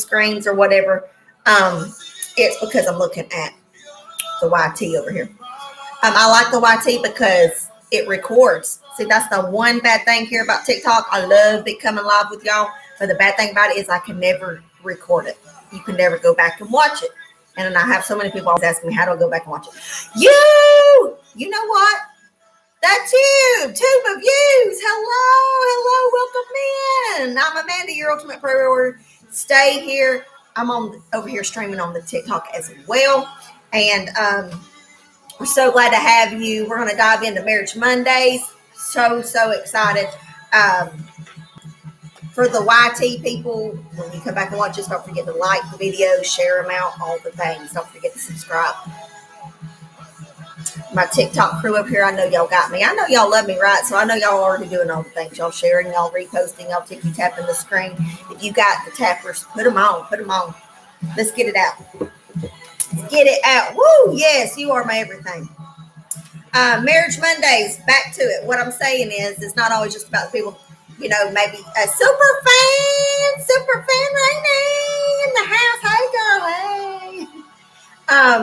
screens or whatever, it's because I'm looking at the YT over here. I like the YT because it records. See, that's the one bad thing here about TikTok. I love it coming live with y'all, but the bad thing about it is I can never record it. You can never go back and watch it. And I have so many people always asking me, how do I go back and watch it? You know what? That's you. Tube of Views. Hello, welcome in. I'm Amanda, your ultimate prayer warrior. Stay here. I'm over here streaming on the TikTok as well. And we're so glad to have you. We're going to dive into Marriage Mondays. So excited. For the YT people, when you come back and watch us, don't forget to like the videos, share them out, all the things. Don't forget to subscribe. My TikTok crew up here, I know y'all got me. I know y'all love me, right? So I know y'all already doing all the things. Y'all sharing, y'all reposting, y'all tapping the screen. If you got the tappers, put them on. Let's get it out. Get it out. Woo! Yes, you are my everything. Marriage Mondays, back to it. What I'm saying is, it's not always just about the people, maybe a super fan Rainy in the house. Hey, girl,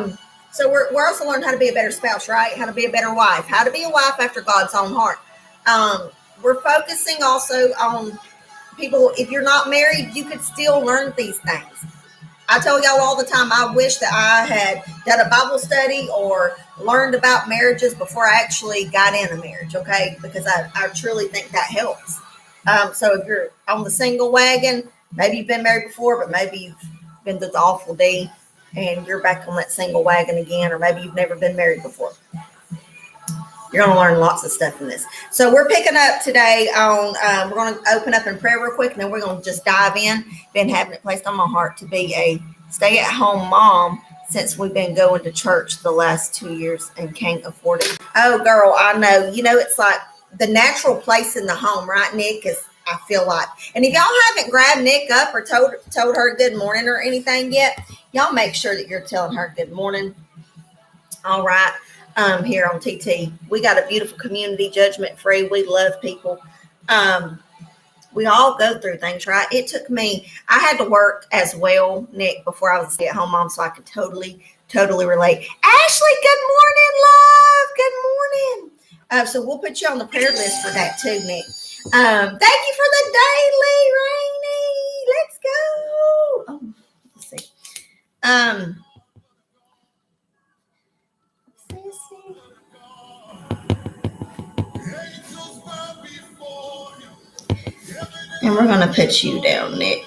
hey. So we're also learning how to be a better spouse, right? How to be a better wife, how to be a wife after God's own heart. We're focusing also on people. If you're not married, you could still learn these things. I tell y'all all the time, I wish that I had done a Bible study or learned about marriages before I actually got in a marriage, okay? Because I truly think that helps. So if you're on the single wagon, maybe you've been married before, but maybe you've been through the awful D and you're back on that single wagon again, or maybe you've never been married before. You're going to learn lots of stuff in this. So we're picking up today on, we're going to open up in prayer real quick, and then we're going to just dive in. Been having it placed on my heart to be a stay-at-home mom since we've been going to church the last 2 years and can't afford it. Oh, girl, I know. It's like the natural place in the home, right, Nick? Is I feel like. And if y'all haven't grabbed Nick up or told her good morning or anything yet, y'all make sure that you're telling her good morning. All right. Here on TT, we got a beautiful community, judgment free. We love people. We all go through things, right? It took me, I had to work as well, Nick, before I was a stay-at-home mom, so I could totally relate. Ashley, good morning, love. Good morning. So we'll put you on the prayer list for that too, Nick. Thank you for the daily, Rainy. Let's go. Oh, let's see. And we're going to put you down, Nick.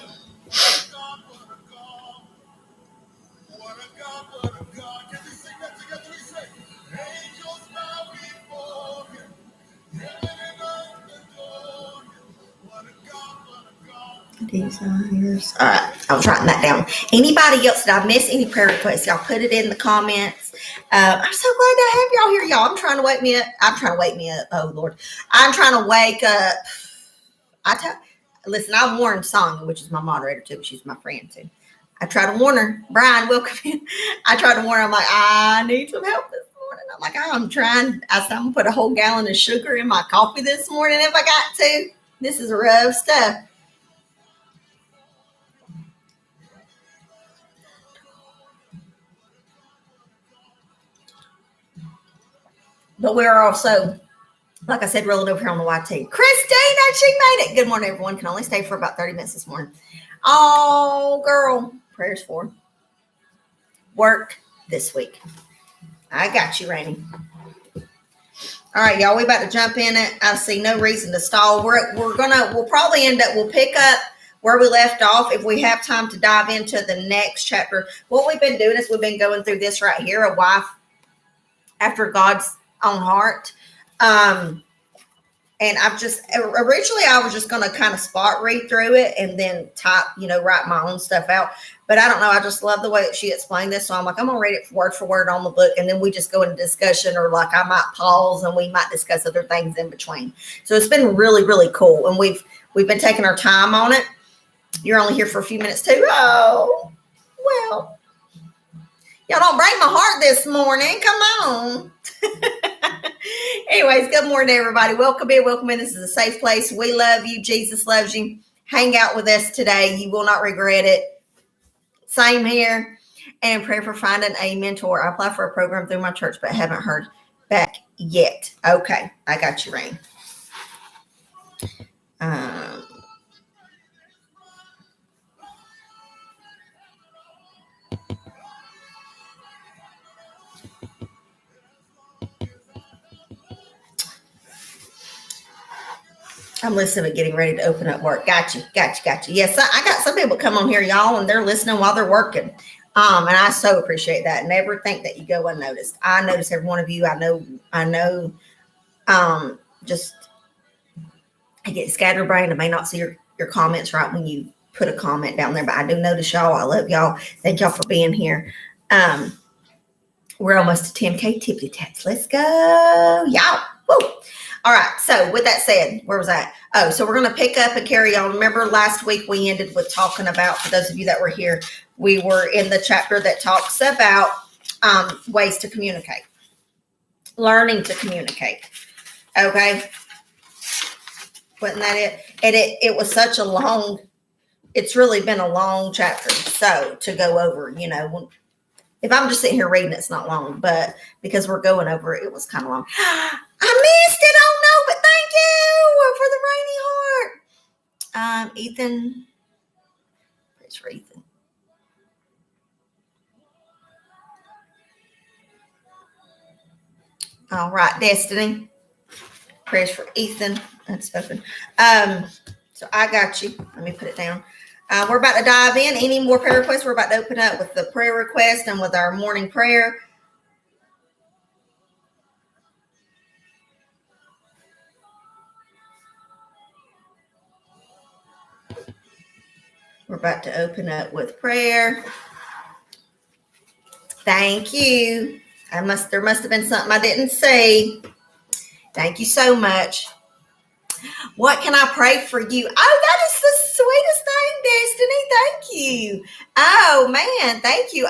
Desires. All right, I was writing that down. Anybody else, did I miss any prayer requests? Y'all put it in the comments. I'm so glad to have y'all here, y'all. I'm trying to wake me up. Oh, Lord. I'm trying to wake up. Listen, I warned Sonya, which is my moderator too, but she's my friend too. I try to warn her. Brian, welcome in. I try to warn her. I'm like, I need some help this morning. I'm like, I'm trying. I said, I'm going to put a whole gallon of sugar in my coffee this morning if I got to. This is rough stuff. But we're also, like I said, rolling over here on the YT. Christina, she made it. Good morning, everyone. Can only stay for about 30 minutes this morning. Oh, girl. Prayers for work this week. I got you, Rainy. All right, y'all. We about to jump in it. I see no reason to stall. We'll probably we'll pick up where we left off if we have time to dive into the next chapter. What we've been doing is we've been going through this right here, a wife after God's own heart. And originally I was just going to kind of spot read through it and then type, write my own stuff out. But I don't know. I just love the way that she explained this. So I'm like, I'm going to read it word for word on the book. And then we just go into discussion, or like I might pause and we might discuss other things in between. So it's been really, really cool. And we've been taking our time on it. You're only here for a few minutes too. Oh, well, y'all don't break my heart this morning. Come on. Anyways, good morning, everybody. Welcome in. This is a safe place. We love you. Jesus loves you. Hang out with us today. You will not regret it. Same here. And pray for finding a mentor. I applied for a program through my church, but haven't heard back yet. Okay, I got you, Rain. I'm listening, getting ready to open up work. Gotcha. Yes, I got some people come on here, y'all, and they're listening while they're working. And I so appreciate that. Never think that you go unnoticed. I notice every one of you. I know. Just I get scatterbrained. I may not see your comments right when you put a comment down there, but I do notice y'all. I love y'all. Thank y'all for being here. We're almost to 10K tippy taps. Let's go, y'all. Woo. All right. So with that said, where was I? Oh, so we're going to pick up and carry on. Remember last week we ended with talking about, for those of you that were here, we were in the chapter that talks about ways to communicate, learning to communicate. Okay. Wasn't that it? And it was such a long, it's really been a long chapter. So to go over, if I'm just sitting here reading, it's not long, but because we're going over it, it was kind of long. I missed it. Oh no, but thank you for the rainy heart. Ethan. Praise for Ethan. All right, Destiny. Prayers for Ethan. Unspoken. So I got you. Let me put it down. We're about to dive in. Any more prayer requests? We're about to open up with the prayer request and with our morning prayer. We're about to open up with prayer. Thank you. There must have been something I didn't say. Thank you so much. What can I pray for you? Oh, that is the sweetest thing, Destiny. Thank you. Oh man, thank you.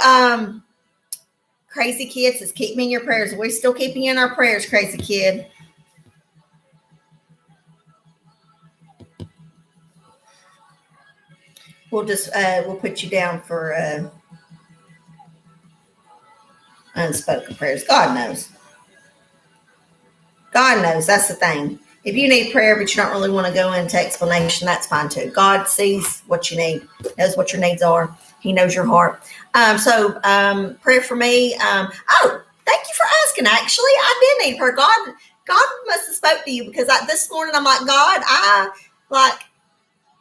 Crazy Kid says, keep me in your prayers. We're still keeping you in our prayers, Crazy Kid. We'll just we'll put you down for unspoken prayers. God knows. God knows. That's the thing. If you need prayer, but you don't really want to go into explanation, that's fine too. God sees what you need, knows what your needs are. He knows your heart. So prayer for me. Oh, thank you for asking. Actually, I did need prayer. God must have spoke to you because this morning I'm like, God,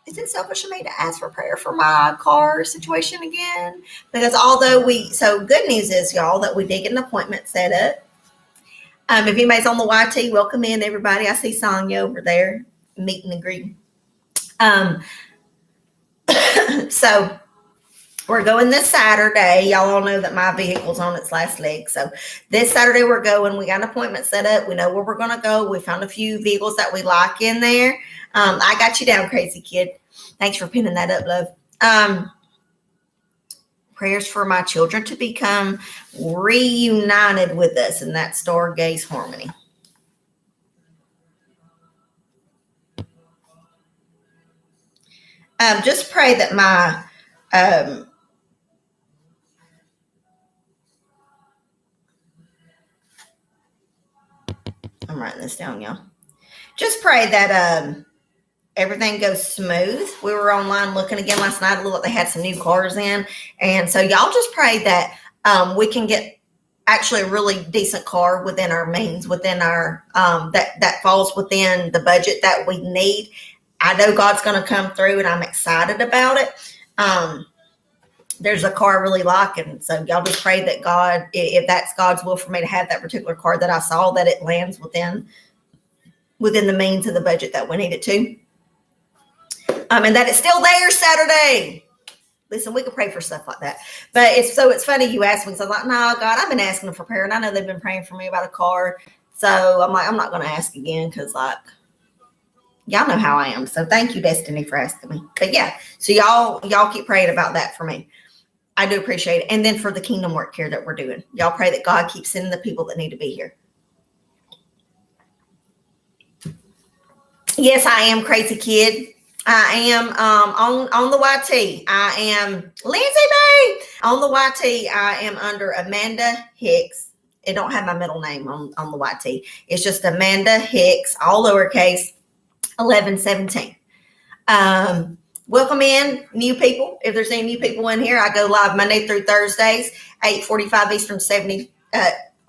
is it selfish of me to ask for prayer for my car situation again? Because so good news is, y'all, that we did get an appointment set up. If anybody's on the YT, welcome in, everybody. I see Sonya over there, meeting and greeting. So we're going this Saturday. Y'all all know that my vehicle's on its last leg. So this Saturday we're going. We got an appointment set up. We know where we're going to go. We found a few vehicles that we like in there. I got you down, Crazy Kid. Thanks for pinning that up, love. Prayers for my children to become reunited with us in that stargaze harmony. Just pray that my I'm writing this down, y'all. Just pray that everything goes smooth. We were online looking again last night. It looked like they had some new cars in. And so y'all just pray that we can get actually a really decent car within our means, within our, that falls within the budget that we need. I know God's going to come through and I'm excited about it. There's a car I really like. And so y'all just pray that God, if that's God's will for me to have that particular car that I saw, that it lands within the means of the budget that we need it to. And that it's still there Saturday. Listen, we can pray for stuff like that. But it's funny you asked me. So I'm like, no, God, I've been asking them for prayer. And I know they've been praying for me about a car. So I'm like, I'm not going to ask again because y'all know how I am. So thank you, Destiny, for asking me. But yeah, so y'all keep praying about that for me. I do appreciate it. And then for the kingdom work here that we're doing, y'all pray that God keeps sending the people that need to be here. Yes, I am, Crazy Kid. I am on the YT. I am Lindsay Bay on the YT. I am under Amanda Hicks. It don't have my middle name on the YT. It's just Amanda Hicks, all lowercase, 1117. Welcome in new people. If there's any new people in here, I go live Monday through Thursdays, 8:45 Eastern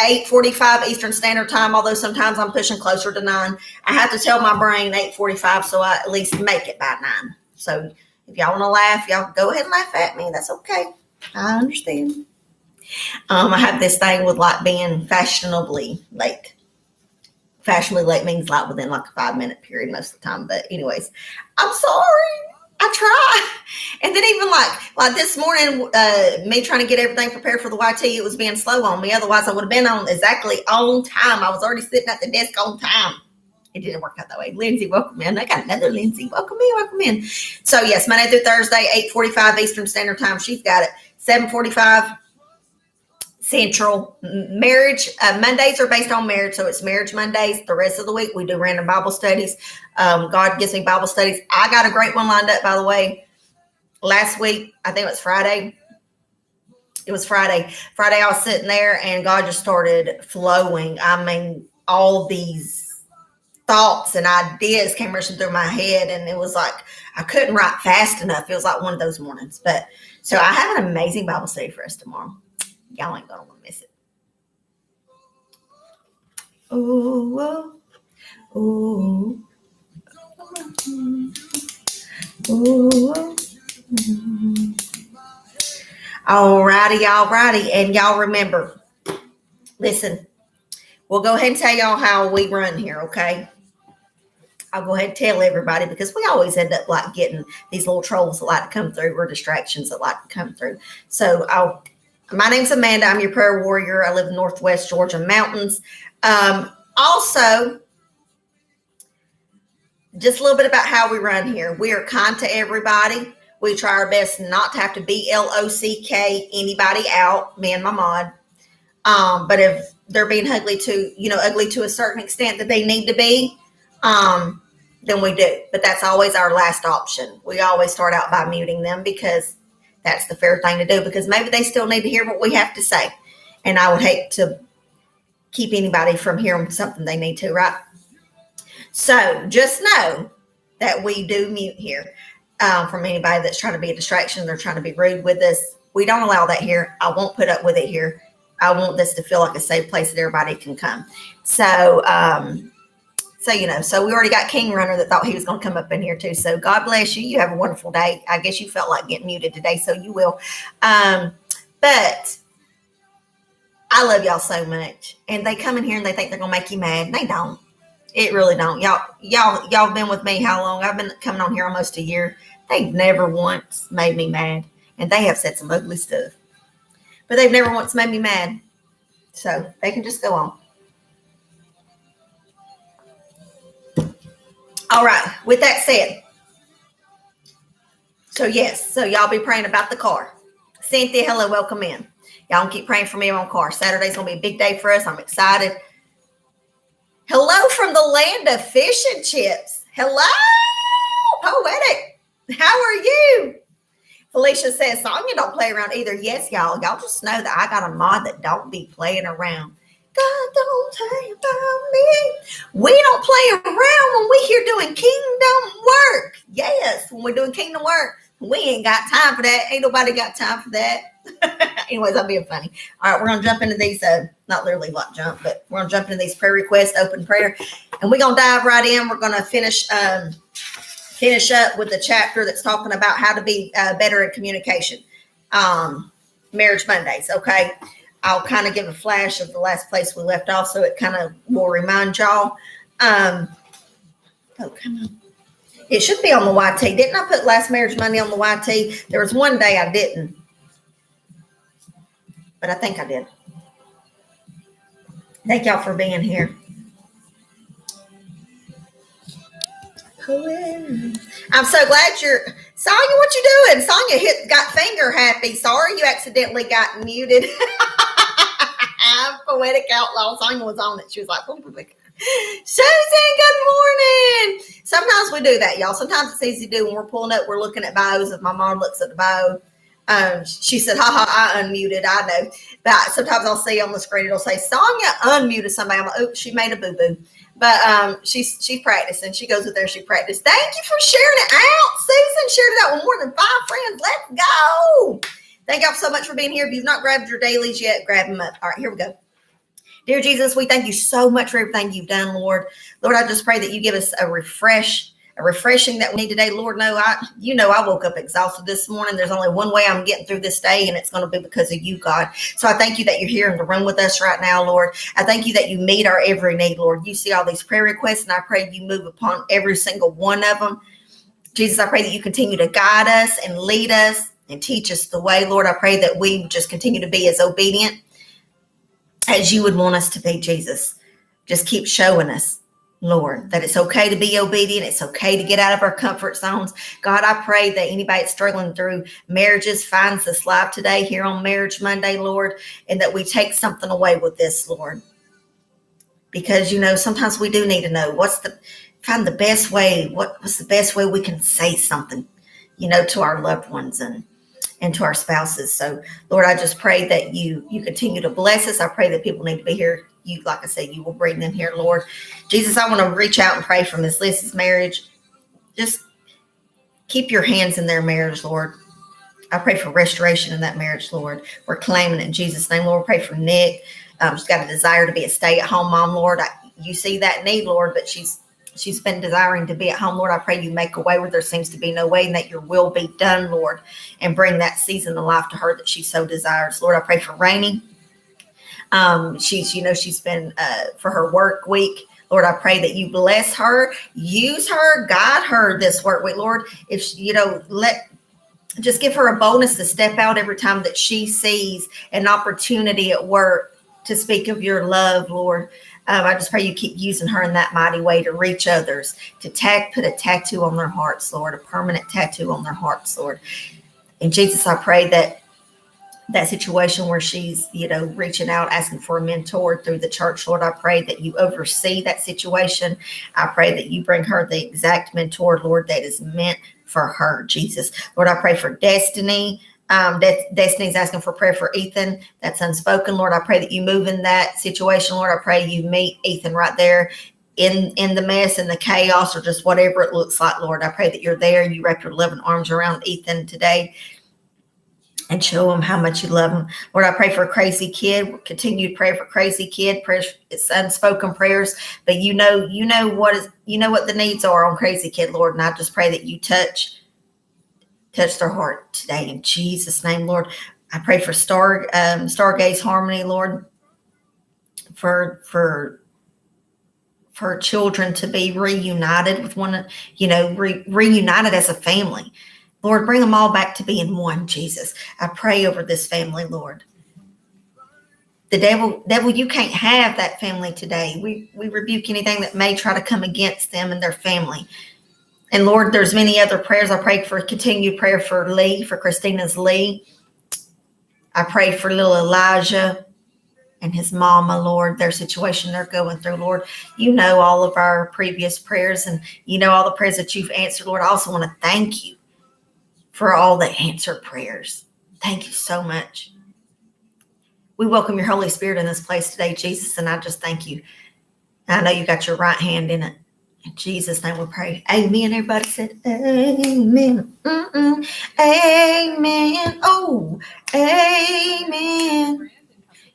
8:45 Eastern Standard Time, although sometimes I'm pushing closer to 9. I have to tell my brain 8:45 so I at least make it by 9. So if y'all want to laugh, y'all go ahead and laugh at me. That's okay. I understand. I have this thing with like being fashionably late. Fashionably late means like within like a 5-minute period most of the time. But anyways, I'm sorry. I try. And then even like this morning, me trying to get everything prepared for the YT, it was being slow on me. Otherwise, I would have been on exactly on time. I was already sitting at the desk on time. It didn't work out that way. Lindsay, welcome in. I got another Lindsay. Welcome in. So yes, Monday through Thursday, 8:45 Eastern Standard Time. She's got it. 7:45 Central. Marriage Mondays are based on marriage, so it's Marriage Mondays. The rest of the week we do random Bible studies. God gives me Bible studies. I got a great one lined up, by the way. Last week, I think it was Friday. It was Friday. Friday, I was sitting there, and God just started flowing. I mean, all these thoughts and ideas came rushing through my head, and it was like I couldn't write fast enough. It was like one of those mornings. But so I have an amazing Bible study for us tomorrow. Y'all ain't gonna want to miss it. Ooh, ooh, ooh. Alrighty. And y'all remember, listen, we'll go ahead and tell y'all how we run here, okay? I'll go ahead and tell everybody because we always end up like getting these little trolls that like to come through or distractions that like to come through. So my name's Amanda. I'm your prayer warrior. I live in Northwest Georgia mountains. Also, just a little bit about how we run here. We are kind to everybody. We try our best not to have to BLOCK anybody out, me and my mod. But if they're being ugly to a certain extent that they need to be, then we do. But that's always our last option. We always start out by muting them because that's the fair thing to do, because maybe they still need to hear what we have to say. And I would hate to keep anybody from hearing something they need to, right? So just know that we do mute here from anybody that's trying to be a distraction. They're trying to be rude with us. We don't allow that here. I won't put up with it here. I want this to feel like a safe place that everybody can come. So we already got King Runner that thought he was going to come up in here too. So God bless you. You have a wonderful day. I guess you felt like getting muted today, so you will. But I love y'all so much. And they come in here and they think they're going to make you mad. They don't. It really don't. Y'all been with me how long? I've been coming on here almost a year. They've never once made me mad. And they have said some ugly stuff. But they've never once made me mad. So they can just go on. All right. With that said. So y'all be praying about the car. Cynthia, hello, welcome in. Y'all can keep praying for me on car. Saturday's going to be a big day for us. I'm excited. Hello from the land of fish and chips. Hello, Poetic. How are you? Felicia says, Sonya don't play around either. Yes, y'all. Y'all just know that I got a mod that don't be playing around. God don't play about me. We don't play around when we here doing kingdom work. Yes, when we're doing kingdom work. We ain't got time for that. Ain't nobody got time for that. Anyways, I'm being funny. All right, we're going to jump into these, not literally like jump, but we're going to jump into these prayer requests, open prayer, and we're going to dive right in. We're going to finish up with the chapter that's talking about how to be better in communication. Marriage Mondays, okay? I'll kind of give a flash of the last place we left off, so it kind of will remind y'all. Come on. It should be on the YT. Didn't I put last Marriage Monday on the YT? There was one day I didn't. But I think I did. Thank y'all for being here. I'm so glad you're... Sonya, what you doing? Sonya got finger happy. Sorry you accidentally got muted. I'm Poetic Outlaw. Sonya was on it. She was like, Susan, good morning. Sometimes we do that, y'all. Sometimes it's easy to do when we're pulling up. We're looking at bios. If my mom looks at the bio, she said, "Ha ha, I unmuted." I know, but sometimes I'll see on the screen it'll say Sonia unmuted somebody. I'm like, "Oops, she made a boo boo." But she's practicing. She goes with there. She practiced. Thank you for sharing it out, Susan. Shared it out with more than 5 friends. Let's go. Thank y'all so much for being here. If you've not grabbed your dailies yet, grab them up. All right, here we go. Dear Jesus, we thank you so much for everything you've done, Lord. Lord, I just pray that you give us a refreshing that we need today. Lord, I woke up exhausted this morning. There's only one way I'm getting through this day, and it's going to be because of you, God. So I thank you that you're here in the room with us right now, Lord. I thank you that you meet our every need, Lord. You see all these prayer requests, and I pray you move upon every single one of them. Jesus, I pray that you continue to guide us and lead us and teach us the way, Lord. I pray that we just continue to be as obedient as you would want us to be, Jesus. Just keep showing us, Lord, that it's okay to be obedient. It's okay to get out of our comfort zones. God, I pray that anybody that's struggling through marriages finds this live today here on Marriage Monday, Lord, and that we take something away with this, Lord. Because, sometimes we do need to know find the best way. What's the best way we can say something, to our loved ones and to our spouses. So, Lord, I just pray that you continue to bless us. I pray that people need to be here. You, like I said, you will bring them here, Lord. Jesus, I want to reach out and pray for Miss Lissy's marriage. Just keep your hands in their marriage, Lord. I pray for restoration in that marriage, Lord. We're claiming it in Jesus' name, Lord. Pray for Nick. She's got a desire to be a stay-at-home mom, Lord. You see that need, Lord, but she's been desiring to be at home, Lord. I pray you make a way where there seems to be no way, and that your will be done, Lord, and bring that season of life to her that she so desires. Lord, I pray for Rainey. She's been for her work week. Lord, I pray that you bless her, use her, guide her this work week, Lord. If just give her a boldness to step out every time that she sees an opportunity at work to speak of your love, Lord. I just pray you keep using her in that mighty way to reach others, to put a tattoo on their hearts, Lord, a permanent tattoo on their hearts, Lord. And Jesus, I pray that situation where she's, reaching out, asking for a mentor through the church, Lord, I pray that you oversee that situation. I pray that you bring her the exact mentor, Lord, that is meant for her, Jesus. Lord, I pray for Destiny. Destiny's asking for prayer for Ethan. That's unspoken. Lord, I pray that you move in that situation. Lord, I pray you meet Ethan right there in the mess and the chaos, or just whatever it looks like, Lord. I pray that you're there and you wrap your loving arms around Ethan today and show him how much you love him. Lord, I pray for Crazy Kid. Continue to pray for Crazy Kid. Prayers, it's unspoken prayers, but you know what the needs are on Crazy Kid, Lord. And I just pray that you touch their heart today in Jesus' name, Lord. I pray for Stargaze Harmony, Lord, for children to be reunited with one, reunited as a family. Lord, bring them all back to being one, Jesus. I pray over this family, Lord. The devil, you can't have that family today. We rebuke anything that may try to come against them and their family. And Lord, there's many other prayers. I pray for continued prayer for Lee, for Christina's Lee. I pray for little Elijah and his mama, Lord, their situation they're going through, Lord. You know all of our previous prayers, and you know all the prayers that you've answered, Lord. I also want to thank you for all the answered prayers. Thank you so much. We welcome your Holy Spirit in this place today, Jesus, and I just thank you. I know you got your right hand in it. In Jesus' name we pray. Amen. Everybody said amen. Amen. Oh, amen.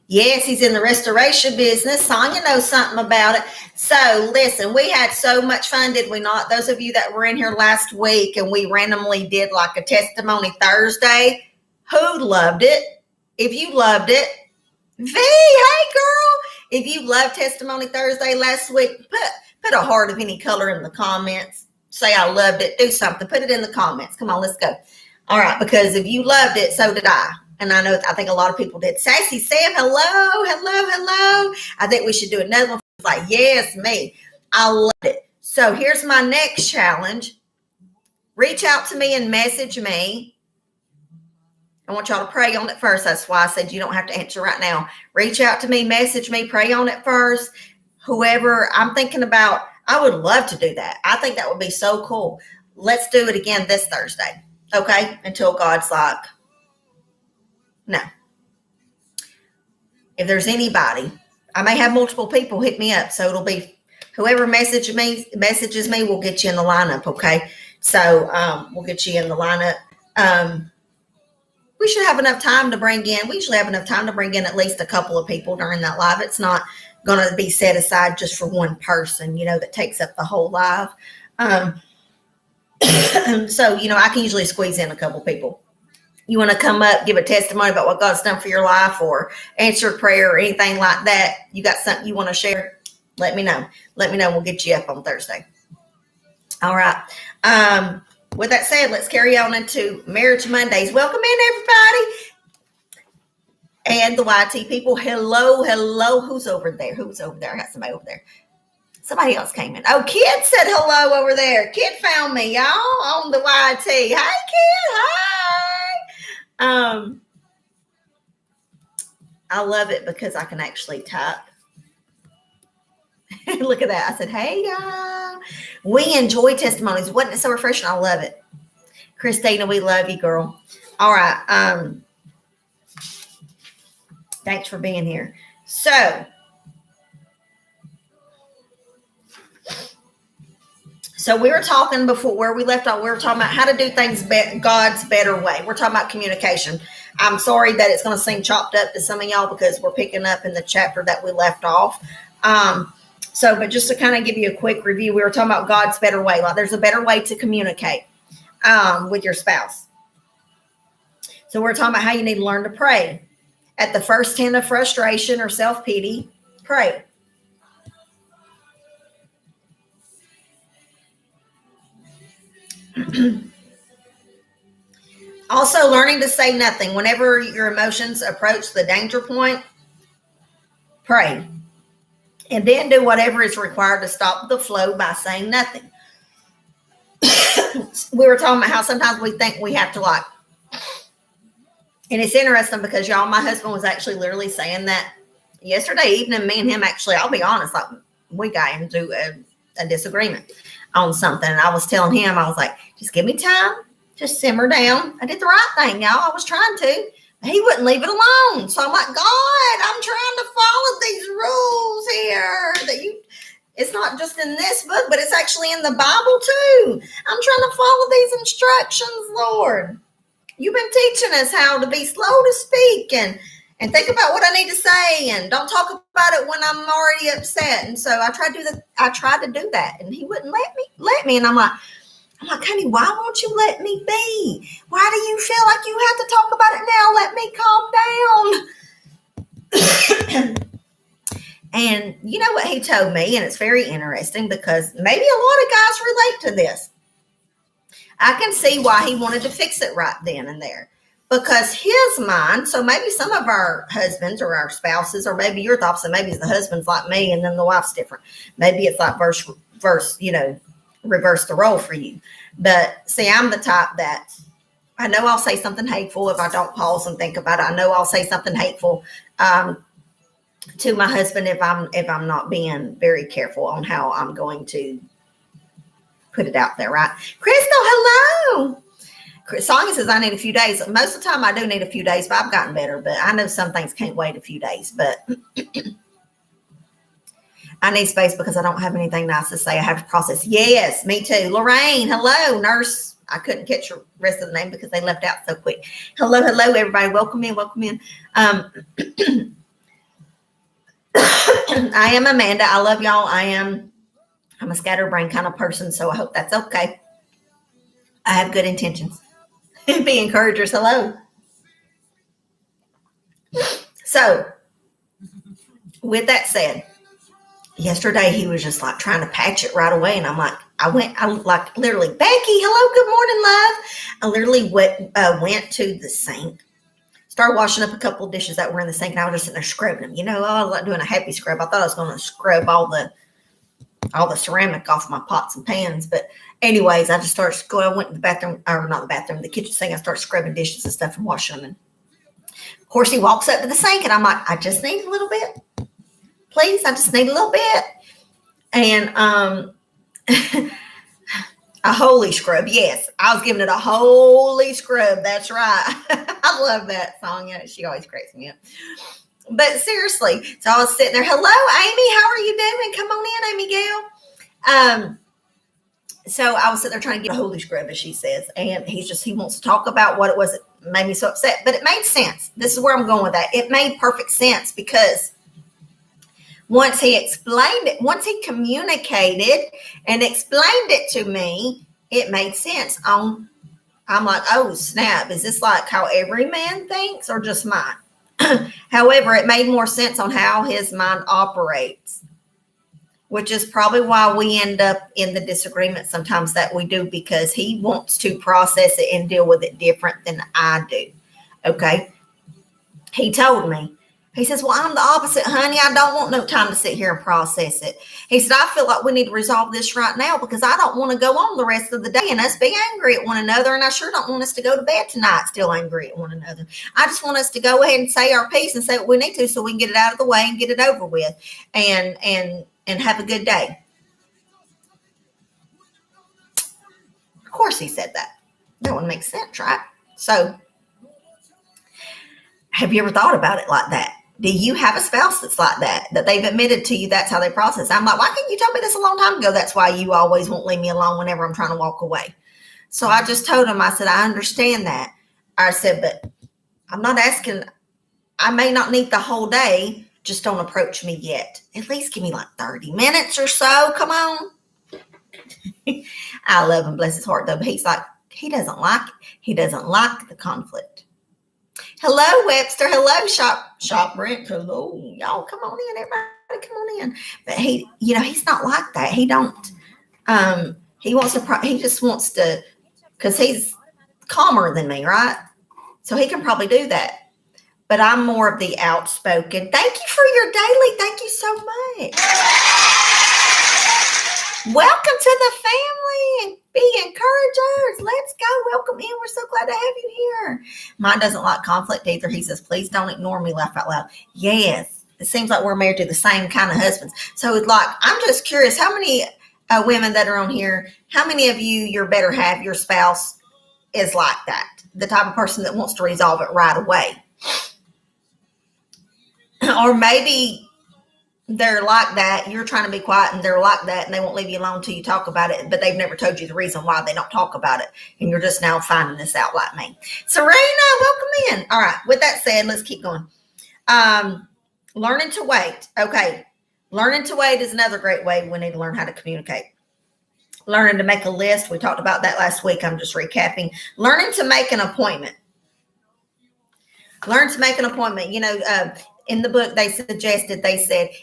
Yes, he's in the restoration business. Sonia knows something about it. So listen, we had so much fun, did we not? Those of you that were in here last week and we randomly did like a testimony Thursday, who loved it? If you loved it, V, hey girl. If you loved Testimony Thursday last week, put a heart of any color in the comments. Say I loved it. Do something. Put it in the comments. Come on, let's go. All right, because if you loved it, so did I. And I think a lot of people did. Sassy Sam, hello. I think we should do another one. Like, yes, me. I loved it. So here's my next challenge. Reach out to me and message me. I want y'all to pray on it first. That's why I said you don't have to answer right now. Reach out to me, message me, pray on it first. whoever I'm thinking about, I would love to do that. I think that would be so cool. Let's do it again this Thursday. Okay. Until God's like, no. If there's anybody, I may have multiple people hit me up. So it'll be whoever messages me will get you in the lineup. Okay. So we'll get you in the lineup. We should have enough time to bring in. We usually have enough time to bring in at least a couple of people during that live. It's not going to be set aside just for one person, that takes up the whole live. So, I can usually squeeze in a couple people. You want to come up, give a testimony about what God's done for your life or answer a prayer or anything like that. You got something you want to share? Let me know. We'll get you up on Thursday. All right. With that said, let's carry on into Marriage Mondays. Welcome in, everybody. And the YT people, hello. Who's over there? I got somebody over there. Somebody else came in. Oh, Kid said hello over there. Kid found me, y'all, on the YT. Hey, Kid. Hi. I love it because I can actually type. Look at that. I said, hey, y'all. We enjoy testimonies. Wasn't it so refreshing? I love it. Christina, we love you, girl. All right. Thanks for being here. So we were talking before where we left off. We were talking about how to do things God's better way. We're talking about communication. I'm sorry that it's going to seem chopped up to some of y'all because we're picking up in the chapter that we left off. But just to kind of give you a quick review, we were talking about God's better way. Like there's a better way to communicate with your spouse. So we're talking about how you need to learn to pray. At the first hint of frustration or self-pity, pray. Also, learning to say nothing. Whenever your emotions approach the danger point, pray. And then do whatever is required to stop the flow by saying nothing. We were talking about how sometimes we think we have to and it's interesting because y'all, my husband was actually literally saying that yesterday evening. Me and him actually, I'll be honest, we got into a disagreement on something. And I was telling him, I was like, just give me time, just simmer down. I did the right thing, y'all. I was trying to. He wouldn't leave it alone. So I'm like, God, I'm trying to follow these rules here. It's not just in this book, but it's actually in the Bible too. I'm trying to follow these instructions, Lord. You've been teaching us how to be slow to speak and think about what I need to say and don't talk about it when I'm already upset. And so I tried to do that, and he wouldn't let me. And I'm like, honey, why won't you let me be? Why do you feel like you have to talk about it now? Let me calm down. And you know what he told me, and it's very interesting because maybe a lot of guys relate to this. I can see why he wanted to fix it right then and there. Because his mind, so maybe some of our husbands or our spouses, or maybe your thoughts, and maybe the husband's like me and then the wife's different. Maybe it's like verse, reverse the role for you. But see, I'm the type that I know I'll say something hateful if I don't pause and think about it. I know I'll say something hateful to my husband if I'm not being very careful on how I'm going to put it out there, right? Crystal, hello. Sonia says I need a few days. Most of the time I do need a few days, but I've gotten better. But I know some things can't wait a few days. But I need space because I don't have anything nice to say. I have to process. Yes, me too. Lorraine, hello. Nurse, I couldn't catch the rest of the name because they left out so quick. Hello, everybody. Welcome in. I am Amanda. I love y'all. I'm a scatterbrain kind of person, so I hope that's okay. I have good intentions. Be encouragers. Hello. So, with that said, yesterday he was just like trying to patch it right away, and I'm like, I literally, Becky, hello, good morning, love. I literally went to the sink, started washing up a couple of dishes that were in the sink, and I was just sitting there scrubbing them. I was like doing a happy scrub. I thought I was going to scrub all the ceramic off my pots and pans. But anyways, I just started going. I went to the bathroom, or not the bathroom, the kitchen sink. I started scrubbing dishes and stuff and washing them. And of course, he walks up to the sink, and I'm like, I just need a little bit. please, I just need a little bit. And a holy scrub. Yes, I was giving it a holy scrub. That's right. I love that song. Yeah, she always cracks me up. But seriously, so I was sitting there. Hello, Amy. How are you doing? Come on in, Amy Gail. So I was sitting there trying to get a holy scrub, as she says, and he wants to talk about what it was that made me so upset. But it made sense. This is where I'm going with that. It made perfect sense because once he explained it, once he communicated and explained it to me, it made sense. I'm like, oh, snap. Is this like how every man thinks or just mine? However, it made more sense on how his mind operates, which is probably why we end up in the disagreement sometimes that we do, because he wants to process it and deal with it different than I do. Okay. He told me. He says, well, I'm the opposite, honey. I don't want no time to sit here and process it. He said, I feel like we need to resolve this right now because I don't want to go on the rest of the day and us be angry at one another. And I sure don't want us to go to bed tonight still angry at one another. I just want us to go ahead and say our piece and say what we need to so we can get it out of the way and get it over with and have a good day. Of course he said that. That one makes sense, right? So have you ever thought about it like that? Do you have a spouse that's like that they've admitted to you that's how they process? I'm like, why can't you tell me this a long time ago? That's why you always won't leave me alone whenever I'm trying to walk away. So I just told him, I said, I understand that. I said, but I'm not asking, I may not need the whole day. Just don't approach me yet. At least give me like 30 minutes or so. Come on. I love him, bless his heart, though. But he's like, he doesn't like the conflict. Hello, Webster. Hello, Shop Brent. Hello, y'all. Come on in, everybody. Come on in. But he's not like that. He don't. He wants to. He just wants to, because he's calmer than me, right? So he can probably do that. But I'm more of the outspoken. Thank you for your daily. Thank you so much. Welcome to the family and be encouragers. Let's go. Welcome in. We're so glad to have you here. Mine doesn't like conflict either. He says, please don't ignore me. Laugh out loud. Yes. It seems like we're married to the same kind of husbands. So it's like, I'm just curious, how many women that are on here, how many of you, your better half, your spouse is like that? The type of person that wants to resolve it right away. Or maybe they're like that. You're trying to be quiet and they're like that and they won't leave you alone until you talk about it, but they've never told you the reason why they don't talk about it. And you're just now finding this out like me. Serena, welcome in. All right. With that said, let's keep going. Learning to wait. Okay. Learning to wait is another great way we need to learn how to communicate. Learning to make a list. We talked about that last week. I'm just recapping. Learning to make an appointment. Learn to make an appointment. In the book, they said,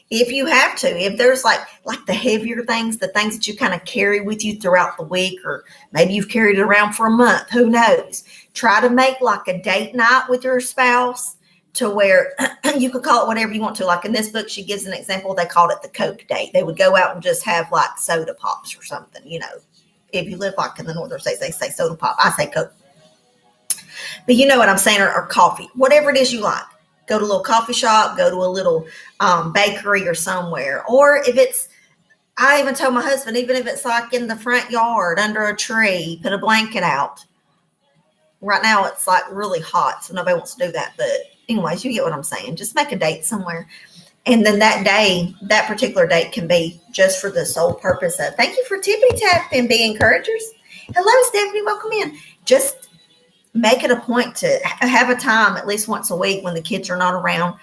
if you have to, if there's like the heavier things, the things that you kind of carry with you throughout the week, or maybe you've carried it around for a month, who knows? Try to make like a date night with your spouse to where you could call it whatever you want to. Like in this book, she gives an example. They called it the Coke date. They would go out and just have like soda pops or something. If you live like in the northern states, they say soda pop. I say Coke. But you know what I'm saying, or coffee, whatever it is you like. Go to a little coffee shop, go to a little bakery or somewhere. Or if it's, I even told my husband, even if it's like in the front yard under a tree, put a blanket out. Right now it's like really hot, so nobody wants to do that. But anyways, you get what I'm saying. Just make a date somewhere. And then that particular date can be just for the sole purpose of, thank you for tippity tap and be encouragers. Hello, Stephanie, welcome in. Just make it a point to have a time at least once a week when the kids are not around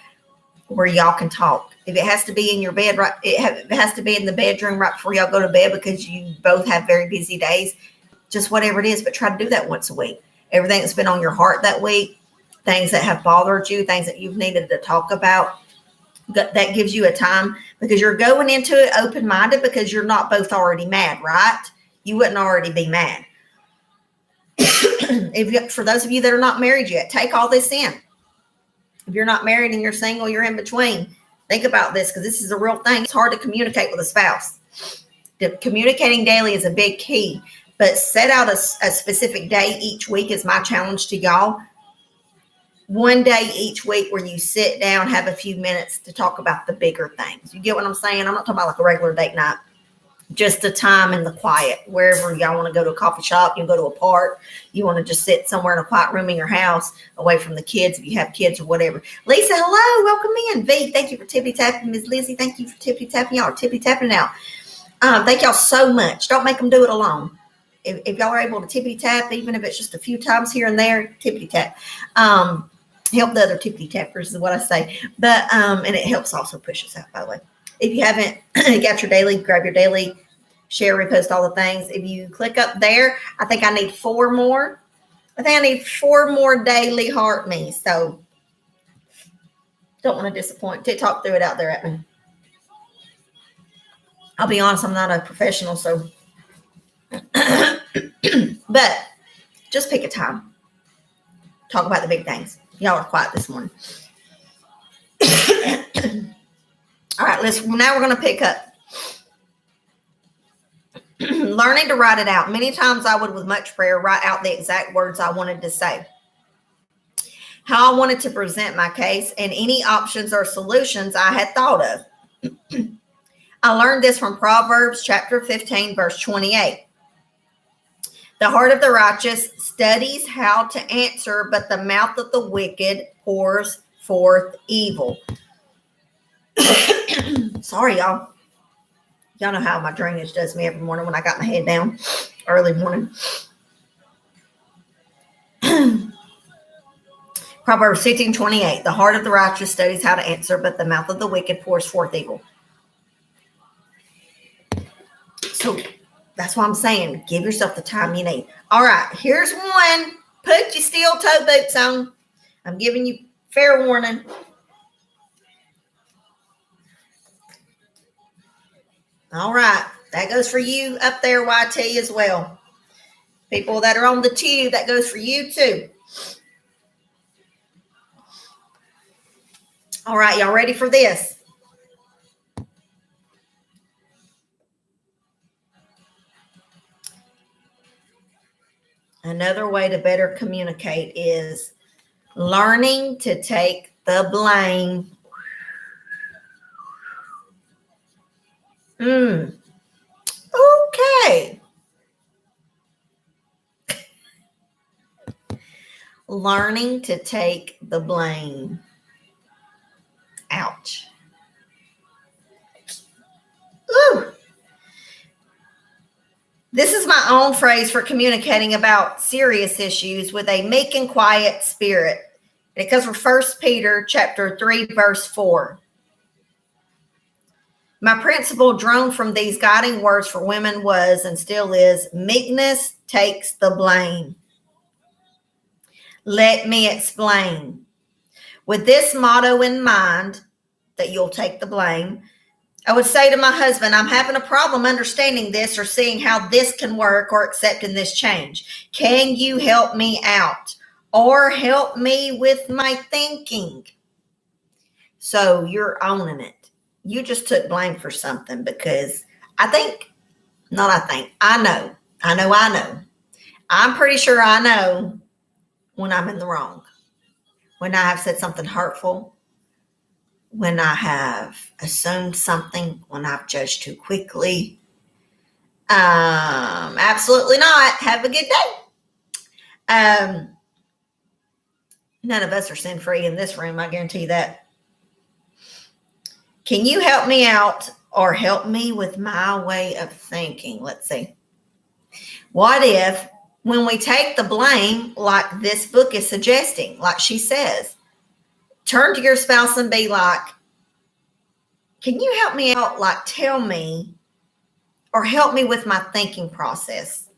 where y'all can talk. If it has to be in your bed, right, it has to be in the bedroom right before y'all go to bed because you both have very busy days, just whatever it is, but try to do that once a week. Everything that's been on your heart that week, things that have bothered you, things that you've needed to talk about, that gives you a time because you're going into it open-minded because you're not both already mad, right? You wouldn't already be mad. For those of you that are not married yet, take all this in. If you're not married and you're single, you're in between. Think about this because this is a real thing. It's hard to communicate with a spouse. Communicating daily is a big key, but set out a specific day each week is my challenge to y'all. one day each week where you sit down, have a few minutes to talk about the bigger things. You get what I'm saying? I'm not talking about like a regular date night. Just the time in the quiet, wherever y'all want to go to a coffee shop, you can go to a park, you want to just sit somewhere in a quiet room in your house away from the kids if you have kids or whatever. Lisa, hello, welcome in. V, thank you for tippy tapping. Ms. Lizzie, thank you for tippy tapping. Y'all are tippy tapping out. Thank y'all so much. Don't make them do it alone. If y'all are able to tippy tap, even if it's just a few times here and there, tippy tap. Help the other tippy tappers is what I say. But and it helps also push us out, by the way. If you haven't got your daily, grab your daily, share, repost all the things. If you click up there, I think I need 4 more. I think I need 4 more daily heart me. So don't want to disappoint. TikTok threw it out there at me. I'll be honest, I'm not a professional, so. But just pick a time. Talk about the big things. Y'all are quiet this morning. All right, now we're going to pick up. Learning to write it out. Many times I would, with much prayer, write out the exact words I wanted to say, how I wanted to present my case, and any options or solutions I had thought of. I learned this from Proverbs chapter 15, verse 28. The heart of the righteous studies how to answer, but the mouth of the wicked pours forth evil. Sorry, y'all. Y'all know how my drainage does me every morning when I got my head down early morning. Proverbs 15:28. The heart of the righteous studies how to answer, but the mouth of the wicked pours forth evil. So that's why I'm saying, give yourself the time you need. All right, here's one. Put your steel toe boots on. I'm giving you fair warning. All right, that goes for you up there, YT, as well. People that are on the tube, that goes for you too. All right, y'all ready for this? Another way to better communicate is learning to take the blame. Okay. Learning to take the blame. Ouch. Ooh. This is my own phrase for communicating about serious issues with a meek and quiet spirit. It comes from 1 Peter chapter 3, verse 4. My principle drawn from these guiding words for women was and still is, meekness takes the blame. Let me explain. With this motto in mind, that you'll take the blame, I would say to my husband, I'm having a problem understanding this or seeing how this can work or accepting this change. Can you help me out or help me with my thinking? So you're owning it. You just took blame for something because I know. I'm pretty sure I know when I'm in the wrong, when I have said something hurtful, when I have assumed something, when I've judged too quickly. Absolutely not. Have a good day. None of us are sin-free in this room. I guarantee you that. Can you help me out or help me with my way of thinking? Let's see. What if when we take the blame, like this book is suggesting, like she says, turn to your spouse and be like, can you help me out? Like, tell me or help me with my thinking process.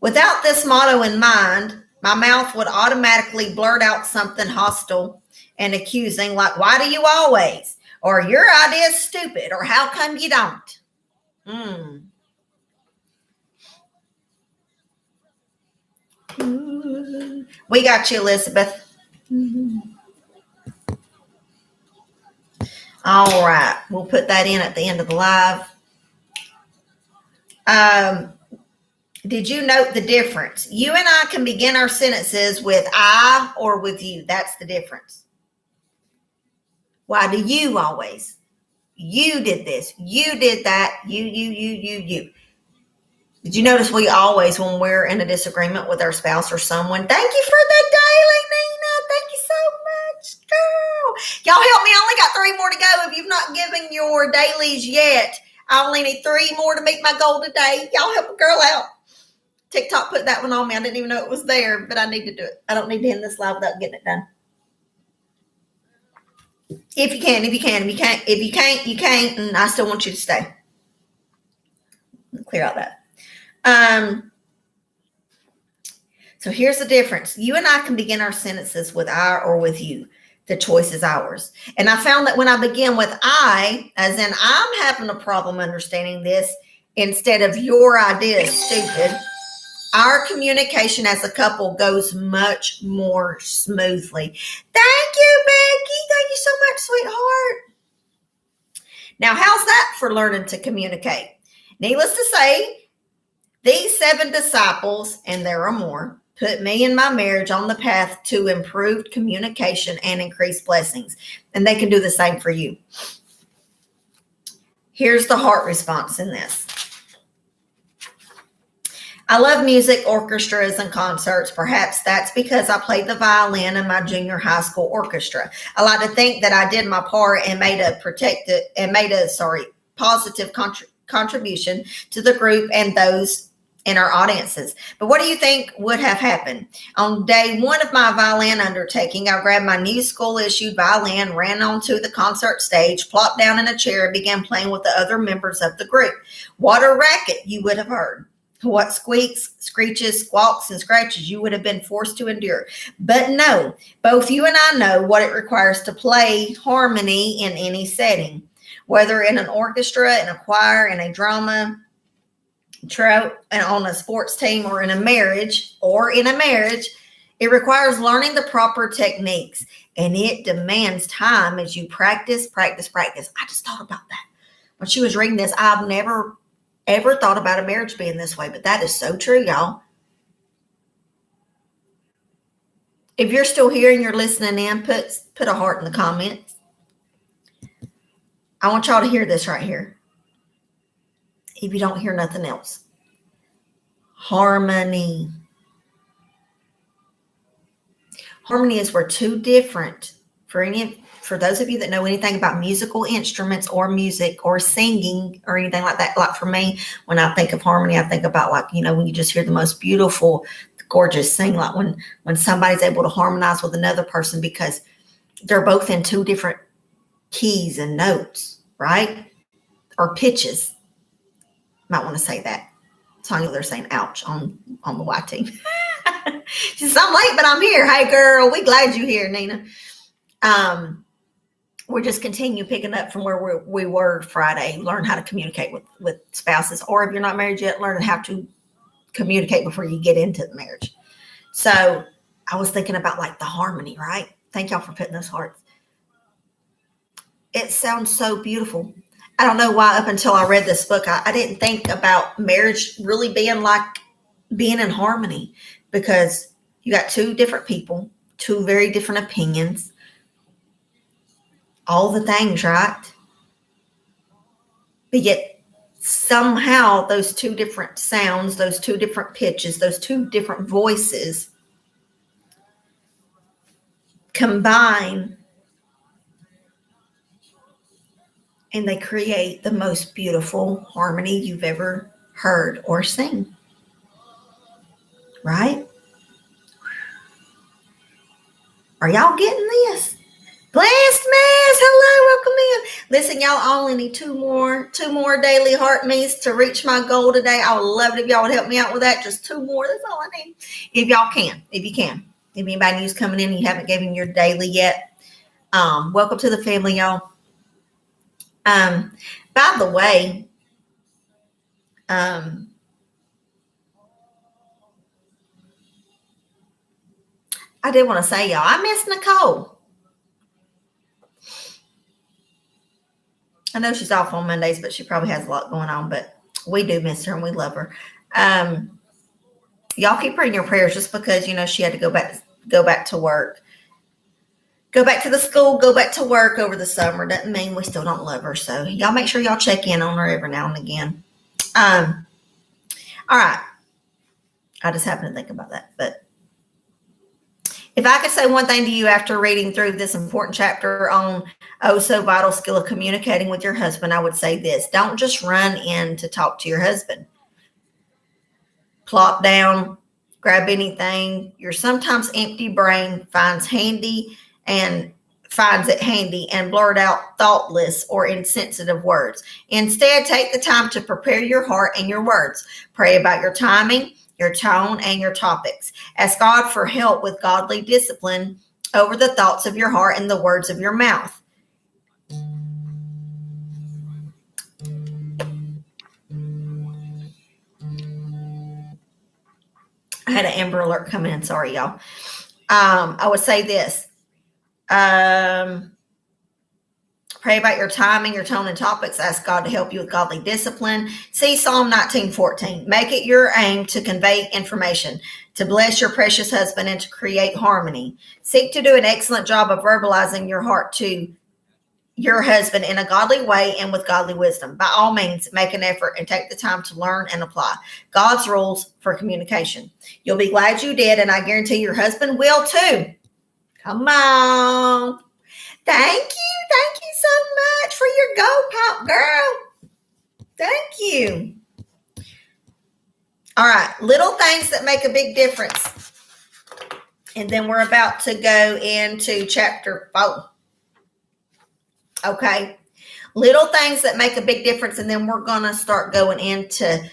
Without this motto in mind, my mouth would automatically blurt out something hostile and accusing, like, why do you always? Or your idea is stupid, or how come you don't? We got you, Elizabeth. All right. We'll put that in at the end of the live. Did you note the difference? You and I can begin our sentences with I or with you. That's the difference. Why do you always? You did this. You did that. You. Did you notice we always, when we're in a disagreement with our spouse or someone, thank you for the daily, Nina. Thank you so much, girl. Y'all help me. I only got 3 more to go. If you've not given your dailies yet, I only need 3 more to meet my goal today. Y'all help a girl out. TikTok put that one on me. I didn't even know it was there, but I need to do it. I don't need to end this live without getting it done. If you can. If you can't, you can't, and I still want you to stay. Clear out that. So here's the difference. You and I can begin our sentences with I or with you. The choice is ours. And I found that when I begin with I, as in I'm having a problem understanding this, instead of your idea is stupid, our communication as a couple goes much more smoothly. Thank you, Becky. Thank you so much, sweetheart. Now, how's that for learning to communicate? Needless to say, these 7 disciples, and there are more, put me and my marriage on the path to improved communication and increased blessings. And they can do the same for you. Here's the heart response in this. I love music, orchestras, and concerts. Perhaps that's because I played the violin in my junior high school orchestra. I like to think that I did my part and made a positive contribution to the group and those in our audiences. But what do you think would have happened? On day 1 of my violin undertaking, I grabbed my new school-issued violin, ran onto the concert stage, plopped down in a chair, and began playing with the other members of the group. What a racket you would have heard. What squeaks, screeches, squawks, and scratches you would have been forced to endure. But no, both you and I know what it requires to play harmony in any setting, whether in an orchestra, in a choir, in a drama, and on a sports team, or in a marriage. It requires learning the proper techniques, and it demands time as you practice. I just thought about that when she was reading this. I've never ever thought about a marriage being this way, but that is so true, y'all. If you're still here and you're listening in, put a heart in the comments. I want y'all to hear this right here. If you don't hear nothing else. Harmony. Harmony is where 2 different, for those of you that know anything about musical instruments or music or singing or anything like that, like for me, when I think of harmony, I think about when you just hear the most beautiful, gorgeous sing, like when somebody's able to harmonize with another person because they're both in 2 different keys and notes, right? Or pitches. Might want to say that. Sonya, they're saying ouch on the Y team. She says, I'm late, but I'm here. Hey girl, we glad you're here, Nina. We're just continue picking up from where we were Friday. Learn how to communicate with spouses, or if you're not married yet, learn how to communicate before you get into the marriage. So I was thinking about the harmony, right? Thank y'all for putting those hearts. It sounds so beautiful. I don't know why up until I read this book, I didn't think about marriage really being being in harmony, because you got 2 different people, 2 very different opinions, all the things, right? But yet somehow those 2 different sounds, those 2 different pitches, those 2 different voices combine, and they create the most beautiful harmony you've ever heard or seen. Right? Are y'all getting this? Blessed Miss, hello, welcome in. Listen, y'all, only need two more daily heart me's to reach my goal today. I would love it if y'all would help me out with that. Just 2 more. That's all I need. If y'all can, if you can. If anybody new's coming in and you haven't given your daily yet, welcome to the family, y'all. By the way, I did want to say, y'all, I miss Nicole. I know she's off on Mondays, but she probably has a lot going on, but we do miss her and we love her. Y'all keep her in your prayers just because, she had to go back to work. Go back to the school, go back to work over the summer. Doesn't mean we still don't love her. So y'all make sure y'all check in on her every now and again. All right. I just happened to think about that. But if I could say one thing to you after reading through this important chapter on so vital skill of communicating with your husband, I would say this. Don't just run in to talk to your husband. Plop down, grab anything your sometimes empty brain finds it handy and blurt out thoughtless or insensitive words. Instead, take the time to prepare your heart and your words. Pray about your timing, your tone, and your topics. Ask God for help with godly discipline over the thoughts of your heart and the words of your mouth. I had an Amber Alert come in. Sorry, y'all. I would say this. Pray about your timing, your tone, and topics. Ask God to help you with godly discipline. See Psalm 19:14. Make it your aim to convey information, to bless your precious husband, and to create harmony. Seek to do an excellent job of verbalizing your heart to your husband in a godly way and with godly wisdom. By all means, make an effort and take the time to learn and apply God's rules for communication. You'll be glad you did, and I guarantee your husband will too. Come on. Thank you so much for your Go Pop, girl. Thank you. All right, little things that make a big difference. And then we're about to go into chapter 4. Okay, little things that make a big difference, and then we're going to start going into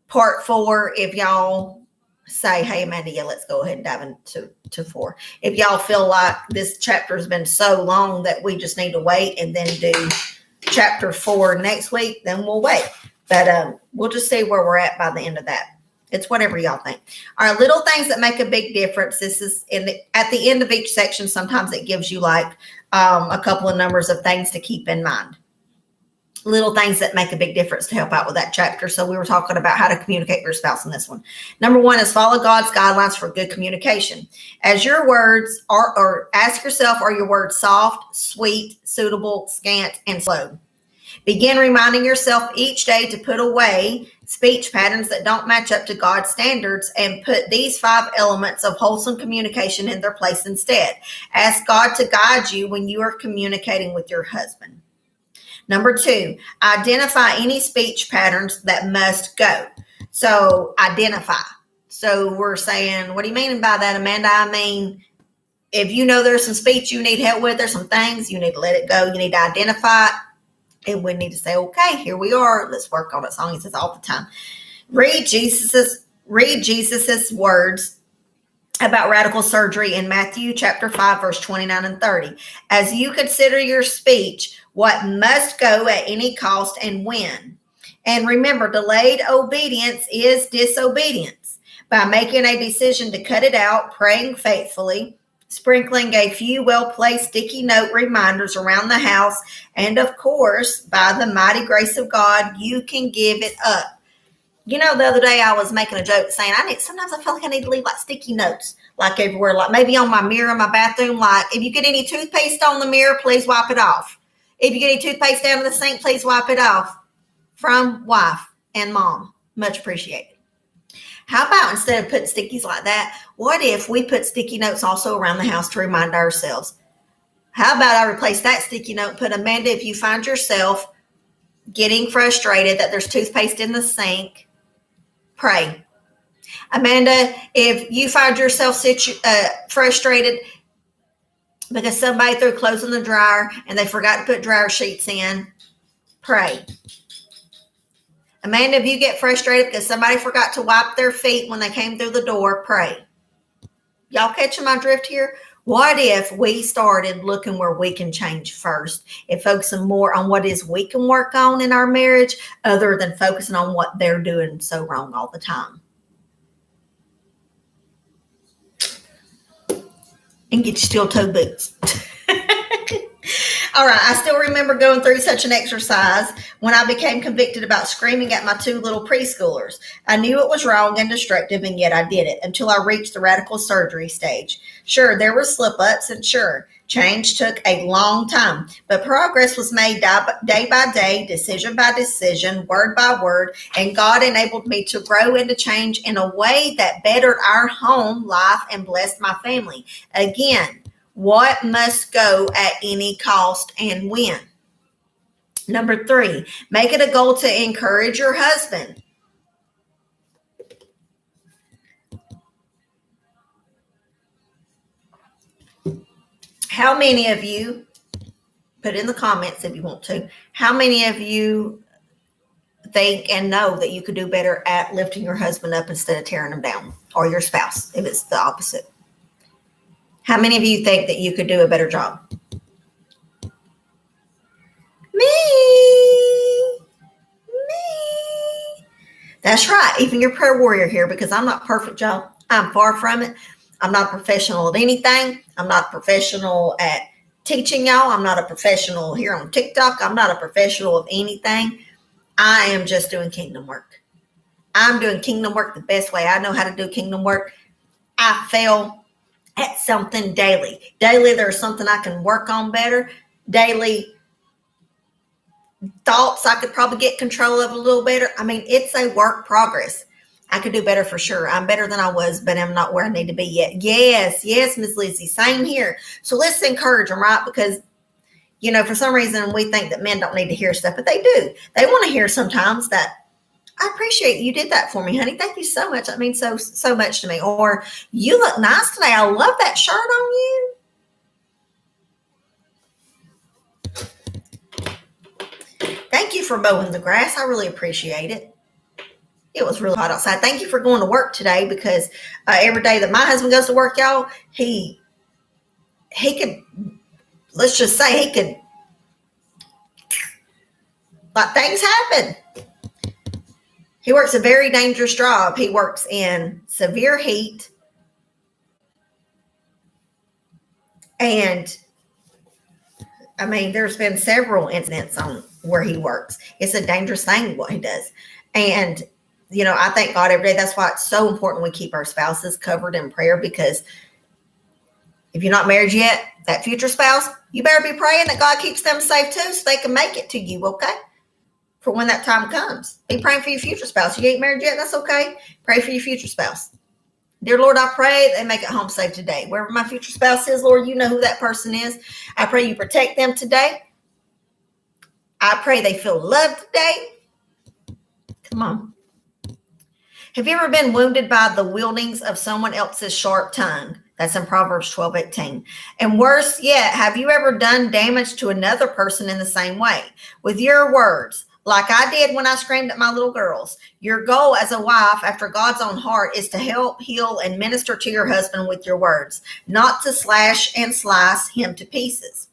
part 4. If y'all say, hey, Amanda, yeah, let's go ahead and dive into 4. If y'all feel like this chapter has been so long that we just need to wait and then do chapter 4 next week, then we'll wait. But we'll just see where we're at by the end of that. It's whatever y'all think. All right, little things that make a big difference. This is at the end of each section. Sometimes it gives you like a couple of numbers of things to keep in mind. Little things that make a big difference to help out with that chapter. So we were talking about how to communicate with your spouse in this one. Number 1 is follow God's guidelines for good communication. As your words are, or ask yourself, are your words soft, sweet, suitable, scant, and slow? Begin reminding yourself each day to put away speech patterns that don't match up to God's standards and put these 5 elements of wholesome communication in their place instead. Ask God to guide you when you are communicating with your husband. Number 2, identify any speech patterns that must go. So identify. So we're saying, what do you mean by that, Amanda? I mean, if you know there's some speech you need help with, there's some things, you need to let it go. You need to identify it. And we need to say, okay, here we are. Let's work on it. Song he says all the time. Read Jesus's words about radical surgery in Matthew chapter 5, verse 29 and 30. As you consider your speech, what must go at any cost and when. And remember, delayed obedience is disobedience. By making a decision to cut it out, praying faithfully, sprinkling a few well-placed sticky note reminders around the house, and of course, by the mighty grace of God, you can give it up. You know, the other day I was making a joke saying sometimes I feel like I need to leave like sticky notes, like everywhere, like maybe on my mirror in my bathroom, like if you get any toothpaste on the mirror, please wipe it off. If you get any toothpaste down in the sink, please wipe it off. From wife and mom. Much appreciated. How about instead of putting stickies like that, what if we put sticky notes also around the house to remind ourselves? How about I replace that sticky note and put, Amanda, if you find yourself getting frustrated that there's toothpaste in the sink, pray. Amanda, if you find yourself frustrated because somebody threw clothes in the dryer and they forgot to put dryer sheets in, pray. Amanda, if you get frustrated because somebody forgot to wipe their feet when they came through the door, pray. Y'all catching my drift here? What if we started looking where we can change first and focusing more on what is we can work on in our marriage other than focusing on what they're doing so wrong all the time? And get your steel toe boots. All right. I still remember going through such an exercise when I became convicted about screaming at my two little preschoolers. I knew it was wrong and destructive, and yet I did it until I reached the radical surgery stage. Sure, there were slip ups, and sure, change took a long time, but progress was made day by day, decision by decision, word by word, and God enabled me to grow and to change in a way that bettered our home life and blessed my family. Again, what must go at any cost and when? Number 3, make it a goal to encourage your husband. How many of you, put in the comments if you want to, how many of you think and know that you could do better at lifting your husband up instead of tearing him down, or your spouse if it's the opposite? How many of you think that you could do a better job? Me. That's right. Even your prayer warrior here, because I'm not perfect, y'all. I'm far from it. I'm not a professional at anything. I'm not a professional at teaching y'all. I'm not a professional here on TikTok. I'm not a professional of anything. I am just doing kingdom work. I'm doing kingdom work the best way I know how to do kingdom work. I fail at something daily. Daily, there's something I can work on better. Daily thoughts I could probably get control of a little better. I mean, it's a work progress. I could do better for sure. I'm better than I was, but I'm not where I need to be yet. Yes, Miss Lizzie, same here. So let's encourage them, right? Because, for some reason we think that men don't need to hear stuff, but they do. They want to hear sometimes that, I appreciate you did that for me, honey. Thank you so much. That means so much to me. Or, you look nice today. I love that shirt on you. Thank you for mowing the grass. I really appreciate it. It was really hot outside. Thank you for going to work today, because every day that my husband goes to work, y'all, he could, let's just say he could, like, things happen. He works a very dangerous job. He works in severe heat. And I mean, there's been several incidents on where he works. It's a dangerous thing what he does. And, I thank God every day. That's why it's so important we keep our spouses covered in prayer, because if you're not married yet, that future spouse, you better be praying that God keeps them safe too, so they can make it to you, okay? For when that time comes. Be praying for your future spouse. You ain't married yet, that's okay. Pray for your future spouse. Dear Lord, I pray they make it home safe today. Wherever my future spouse is, Lord, you know who that person is. I pray you protect them today. I pray they feel loved today. Come on. Have you ever been wounded by the wieldings of someone else's sharp tongue? That's in Proverbs 12:18. And worse yet, have you ever done damage to another person in the same way? With your words, like I did when I screamed at my little girls. Your goal as a wife after God's own heart is to help, heal, and minister to your husband with your words, not to slash and slice him to pieces.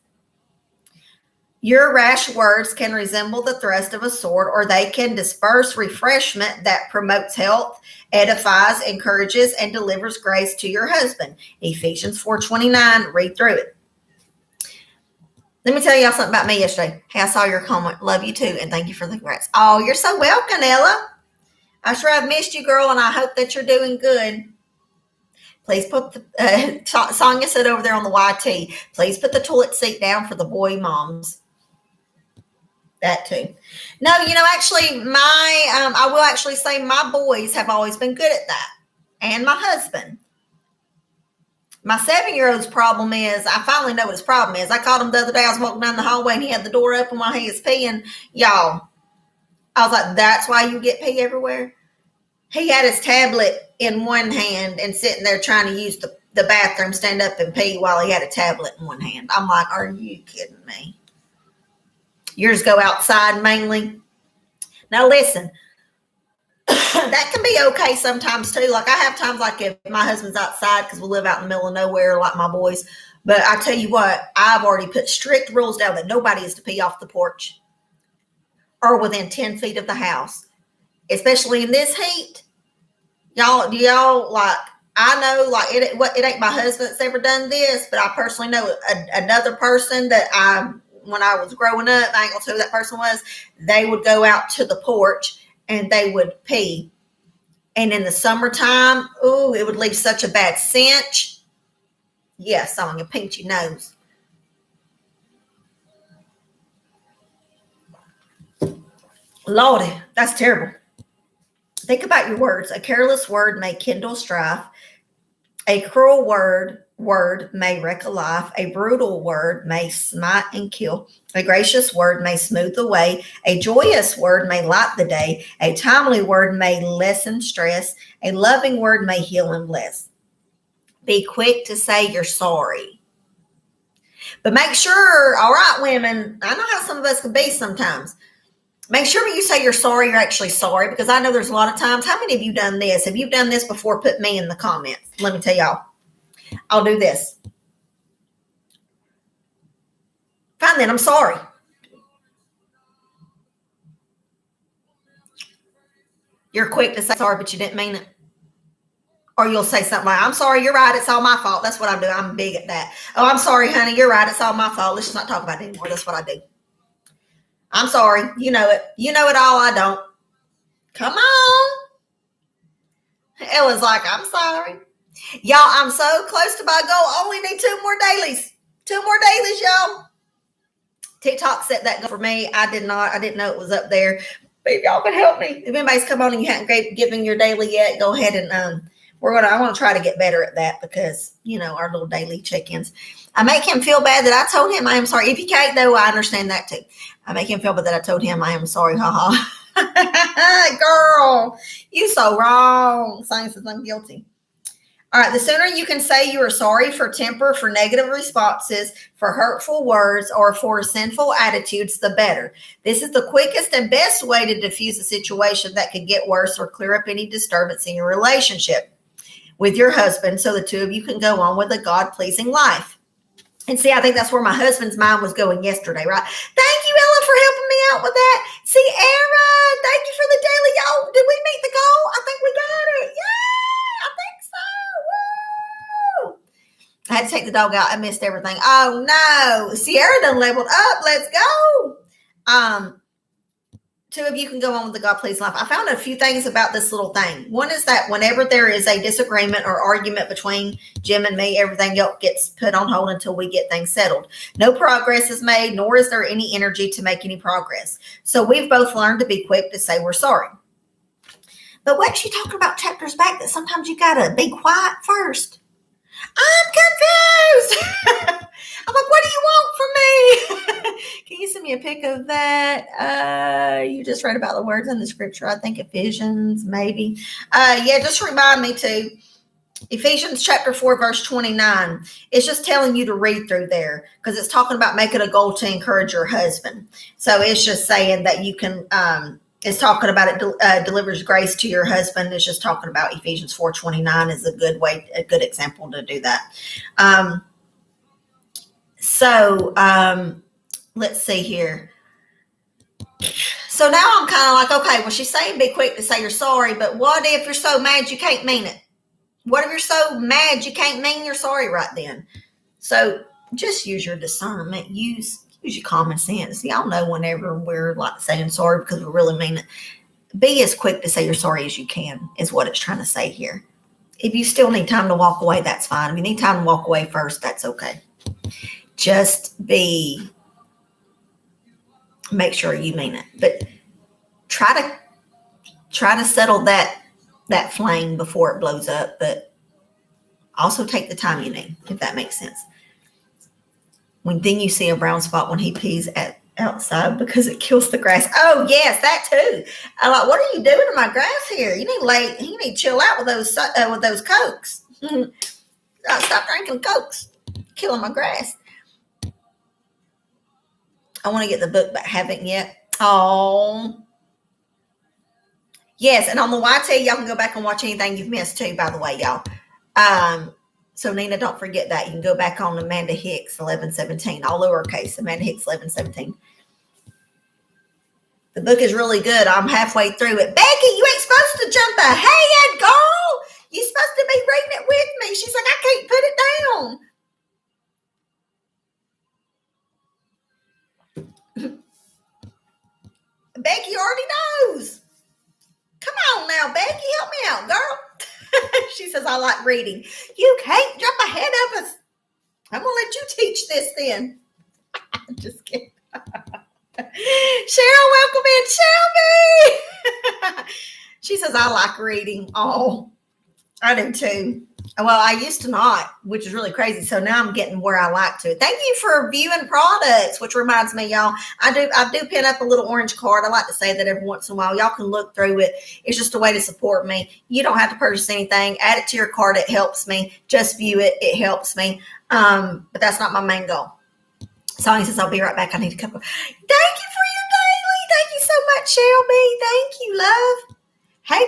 Your rash words can resemble the thrust of a sword, or they can disperse refreshment that promotes health, edifies, encourages, and delivers grace to your husband. Ephesians 4:29, read through it. Let me tell y'all something about me yesterday. Hey, I saw your comment. Love you too, and thank you for the congrats. Oh, you're so welcome, Ella. I sure have missed you, girl, and I hope that you're doing good. Please put the, Sonia said over there on the YT, please put the toilet seat down for the boy moms. That too. No, actually, I will actually say my boys have always been good at that, and my husband. My 7-year-old's problem is, I finally know what his problem is. I caught him the other day. I was walking down the hallway and he had the door open while he was peeing. Y'all, I was like, that's why you get pee everywhere? He had his tablet in one hand and sitting there trying to use the bathroom, stand up and pee while he had a tablet in one hand. I'm like, are you kidding me? Yours go outside mainly. Now listen, that can be okay sometimes too. Like I have times like if my husband's outside because we live out in the middle of nowhere like my boys. But I tell you what, I've already put strict rules down that nobody is to pee off the porch or within 10 feet of the house, especially in this heat. Y'all like, I know like it ain't my husband that's ever done this, but I personally know another person that when I was growing up, I ain't gonna tell who that person was. They would go out to the porch and they would pee. And in the summertime, ooh, it would leave such a bad stench. Yes, on your pinchy nose. Lordy, that's terrible. Think about your words. A careless word may kindle strife. A cruel word may wreck a life. A brutal word may smite and kill. A gracious word may smooth the way. A joyous word may light the day. A timely word may lessen stress. A loving word may heal and bless. Be quick to say you're sorry. But make sure, all right, women, I know how some of us can be sometimes. Make sure when you say you're sorry, you're actually sorry, because I know there's a lot of times. How many of you done this? If you've done this before, put me in the comments. Let me tell y'all. I'll do this. Fine then, I'm sorry. You're quick to say sorry, but you didn't mean it. Or you'll say something like, I'm sorry, you're right, it's all my fault. That's what I'm doing. I'm big at that. Oh, I'm sorry, honey, you're right, it's all my fault. Let's just not talk about it anymore. That's what I do. I'm sorry. You know it. You know it all. I don't. Come on. Ella's like, I'm sorry. Y'all, I'm so close to my goal. I only need 2 more dailies. 2 more dailies, y'all. TikTok set that goal for me. I didn't know it was up there. But if y'all can help me, if anybody's come on and you haven't given your daily yet, go ahead and I want to try to get better at that, because, you know, our little daily check-ins. I make him feel bad that I told him I am sorry. If you can't, though, I understand that too. I make him feel bad that I told him I am sorry. Ha ha. Girl, you so wrong. Saying says I'm guilty. All right. The sooner you can say you are sorry for temper, for negative responses, for hurtful words, or for sinful attitudes, the better. This is the quickest and best way to diffuse a situation that could get worse or clear up any disturbance in your relationship with your husband, so the 2 of you can go on with a God-pleasing life. And see, I think that's where my husband's mind was going yesterday, right? Thank you, Ella, for helping me out with that. See, Aaron, thank you for the daily. Y'all, did we meet the goal? I think we got it. Yeah, I think so. Woo! I had to take the dog out. I missed everything. Oh, no. Sierra done leveled up. Let's go. 2 of you can go on with the God please life. I found a few things about this little thing. One is that whenever there is a disagreement or argument between Jim and me, everything else gets put on hold until we get things settled. No progress is made, nor is there any energy to make any progress. So we've both learned to be quick to say we're sorry. But what she talking about chapters back, that sometimes you got to be quiet first. I'm confused. I'm like, what do you want from me? Can you send me a pic of that? You just read about the words in the scripture. I think Ephesians, maybe. Yeah, just remind me to. Ephesians chapter 4, verse 29. It's just telling you to read through there, because it's talking about making a goal to encourage your husband. So it's just saying that you can, it's talking about it delivers grace to your husband. It's just talking about Ephesians 4:29 is a good example to do that. Let's see here. So now I'm kind of like, okay, well, she's saying be quick to say you're sorry, but what if you're so mad you can't mean it? What if you're so mad you can't mean you're sorry right then? So just use your discernment. Use your common sense. Y'all know whenever we're like saying sorry because we really mean it. Be as quick to say you're sorry as you can, is what it's trying to say here. If you still need time to walk away, that's fine. If you need time to walk away first, that's okay. Just make sure you mean it. But try to settle that flame before it blows up, but also take the time you need, if that makes sense. Then you see a brown spot when he pees outside because it kills the grass. Oh yes, that too. I'm like, what are you doing to my grass here? You need to chill out with those Cokes. Stop drinking Cokes, killing my grass. I want to get the book, but haven't yet. Oh. Yes, and on the YT, y'all can go back and watch anything you've missed too, by the way, y'all. So Nina, don't forget that. You can go back on Amanda Hicks 1117, all lowercase, Amanda Hicks 1117. The book is really good. I'm halfway through it. Becky, you ain't supposed to jump ahead, girl. You're supposed to be reading it with me. She's like, I can't put it down. Becky already knows. Come on now, Becky, help me out, girl. She says, I like reading. You can't jump ahead of us. I'm going to let you teach this then. I'm just kidding. Cheryl, welcome in, Shelby. She says, I like reading. Oh, I do too. Well, I used to not, which is really crazy. So now I'm getting where I like to. Thank you for viewing products, which reminds me, y'all, I do pin up a little orange card. I like to say that every once in a while. Y'all can look through it. It's just a way to support me. You don't have to purchase anything. Add it to your cart. It helps me. Just view it. It helps me. But that's not my main goal. Sonny says, I'll be right back. I need a couple. Thank you for your daily. Thank you so much, Shelby. Thank you, love. Hey,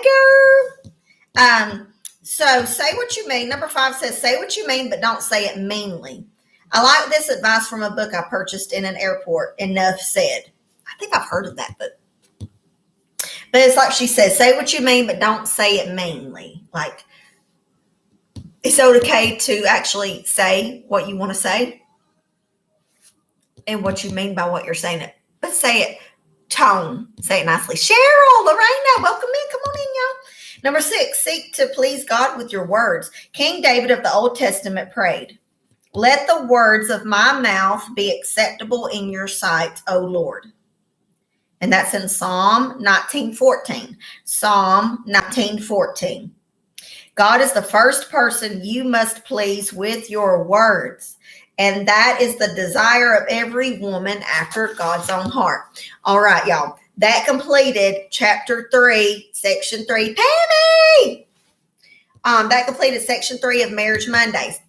girl. So say what you mean. Number 5 says, say what you mean, but don't say it meanly. I like this advice from a book I purchased in an airport. Enough said. I think I've heard of that book. But it's like she says, say what you mean, but don't say it meanly. Like, it's okay to actually say what you want to say and what you mean by what you're saying it. But say it tone. Say it nicely. Cheryl, Lorena, welcome in. Come on in, y'all. Number 6, seek to please God with your words. King David of the Old Testament prayed, let the words of my mouth be acceptable in your sight, O Lord. And that's in Psalm 19:14. Psalm 19:14. God is the first person you must please with your words. And that is the desire of every woman after God's own heart. All right, y'all. That completed chapter 3, section 3. Pammy! That completed section 3 of Marriage Mondays.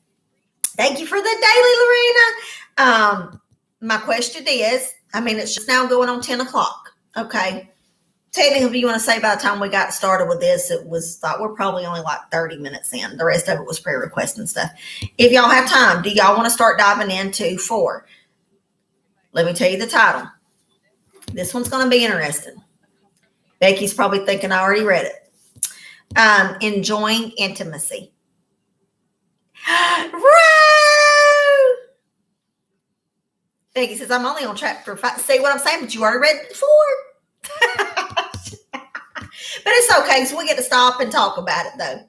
Thank you for the daily, Lorena. My question is, it's just now going on 10 o'clock. Okay. Technically, if you want to say by the time we got started with this, it was thought we're probably only like 30 minutes in. The rest of it was prayer requests and stuff. If y'all have time, do y'all want to start diving into 4? Let me tell you the title. This one's going to be interesting. Becky's probably thinking I already read it. Enjoying intimacy. Right. Becky says, I'm only on chapter 5. See what I'm saying? But you already read it before. But it's okay, so we get to stop and talk about it, though.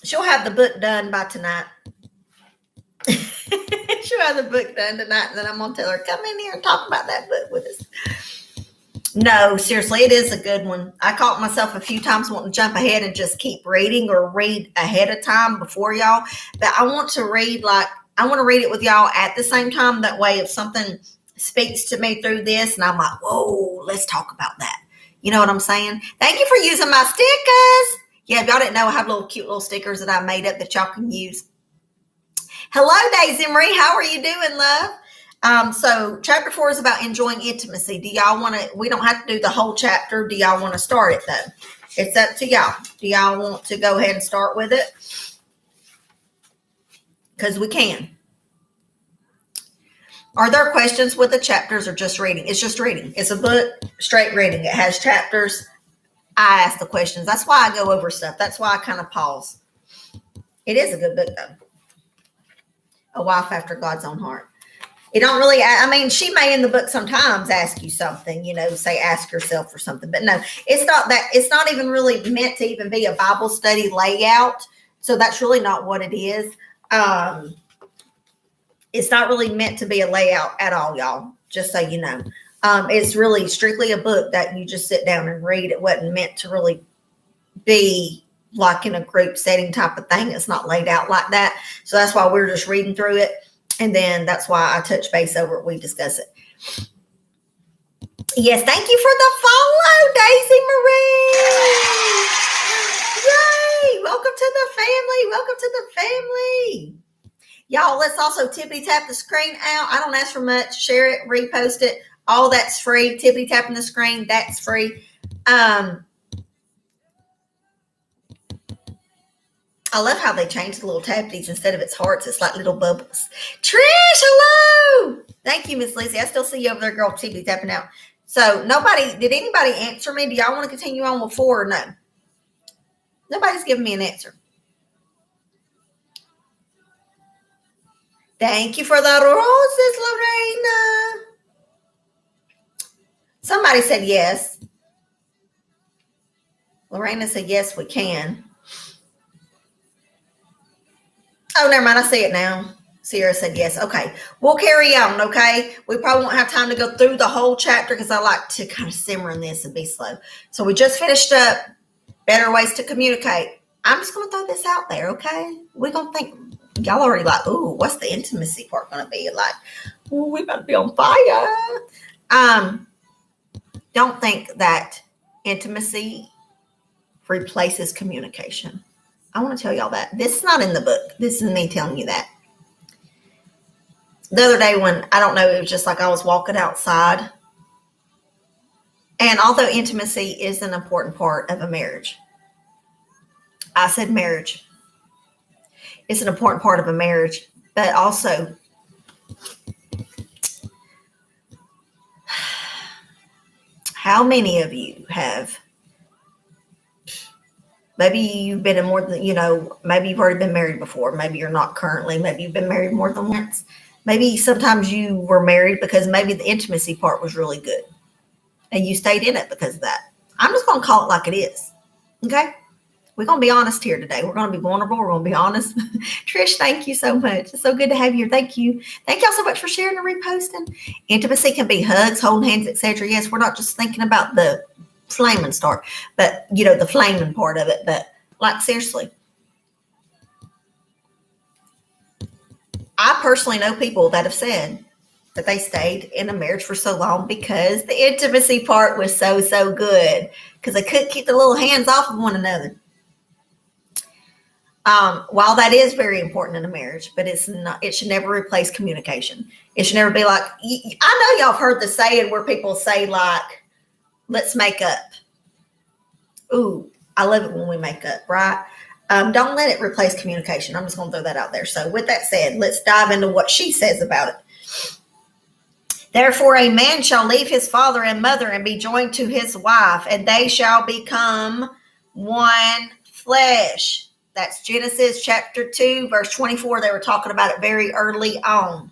She'll have the book done by tonight. She'll have the book done tonight, and then I'm going to tell her, come in here and talk about that book with us. No, seriously, it is a good one. I caught myself a few times wanting to jump ahead and just keep reading or read ahead of time before y'all. But I want to read it with y'all at the same time. That way, if something speaks to me through this and I'm like, whoa, let's talk about that. You know what I'm saying? Thank you for using my stickers. Yeah, if y'all didn't know, I have cute little stickers that I made up that y'all can use. Hello, Daisy Marie. How are you doing, love? So chapter 4 is about enjoying intimacy. Do y'all want to, we don't have to do the whole chapter. Do y'all want to start it though? It's up to y'all. Do y'all want to go ahead and start with it? Because we can. Are there questions with the chapters or just reading? It's just reading. It's a book, straight reading. It has chapters. I ask the questions. That's why I go over stuff. That's why I kind of pause. It is a good book, though. A Wife After God's Own Heart. It don't really, she may in the book sometimes ask you something, say ask yourself for something. But no, it's not that. It's not even really meant to even be a Bible study layout. So that's really not what it is. It's not really meant to be a layout at all, y'all, just so you know. It's really strictly a book that you just sit down and read. It wasn't meant to really be like in a group setting type of thing. It's not laid out like that. So that's why we're just reading through it. And then that's why I touch base over it. We discuss it. Yes, thank you for the follow, Daisy Marie. Yay! Welcome to the family. Welcome to the family. Y'all, let's also tippity tap the screen out. I don't ask for much. Share it, repost it. All that's free. Tippity tapping the screen, that's free. I love how they changed the little tappities. Instead of its hearts, it's like little bubbles. Trish, hello. Thank you, Miss Lizzie. I still see you over there, girl, tippity tapping out. So did anybody answer me? Do y'all want to continue on with 4 or no? Nobody's giving me an answer. Thank you for the roses, Lorena. Somebody said yes. Lorena said yes, we can. Oh, never mind. I see it now. Sierra said yes. Okay. We'll carry on, okay? We probably won't have time to go through the whole chapter because I like to kind of simmer in this and be slow. So we just finished up better ways to communicate. I'm just going to throw this out there, okay? We're going to think, y'all already like, ooh, what's the intimacy part going to be? Like, ooh, we about to be on fire. Don't think that intimacy replaces communication. I want to tell y'all that. This is not in the book. This is me telling you that. The other day when, I don't know, it was just like I was walking outside. And although intimacy is an important part of a marriage, I said marriage. It's an important part of a marriage, but also how many of you have, maybe you've been in more than, maybe you've already been married before. Maybe you're not currently. Maybe you've been married more than once. Maybe sometimes you were married because maybe the intimacy part was really good and you stayed in it because of that. I'm just going to call it like it is. Okay? We're going to be honest here today. We're going to be vulnerable. We're going to be honest. Trish, thank you so much. It's so good to have you here. Thank you. Thank y'all so much for sharing and reposting. Intimacy can be hugs, holding hands, etc. Yes, we're not just thinking about the flaming start, but, the flaming part of it. But, like, seriously. I personally know people that have said that they stayed in a marriage for so long because the intimacy part was so good because they couldn't keep the little hands off of one another. While that is very important in a marriage, but it's not, it should never replace communication. It should never be like, I know y'all have heard the saying where people say like, let's make up. Ooh, I love it when we make up, right? Don't let it replace communication. I'm just going to throw that out there. So with that said, let's dive into what she says about it. Therefore, a man shall leave his father and mother and be joined to his wife, and they shall become one flesh. That's Genesis chapter 2, verse 24. They were talking about it very early on.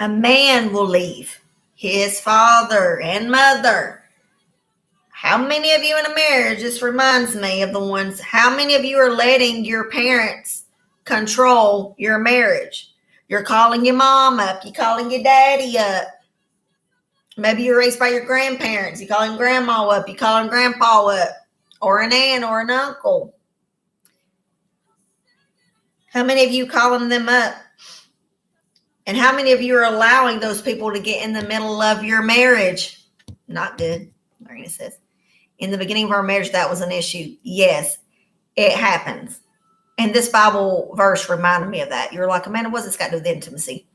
A man will leave his father and mother. How many of you in a marriage, this reminds me of the ones, how many of you are letting your parents control your marriage? You're calling your mom up. You're calling your daddy up. Maybe you're raised by your grandparents. You're calling grandma up. You're calling grandpa up. Or an aunt or an uncle. How many of you calling them up? And how many of you are allowing those people to get in the middle of your marriage? Not good, Marina says. In the beginning of our marriage, that was an issue. Yes, it happens. And this Bible verse reminded me of that. You're like, Amanda, what's this got to do with intimacy?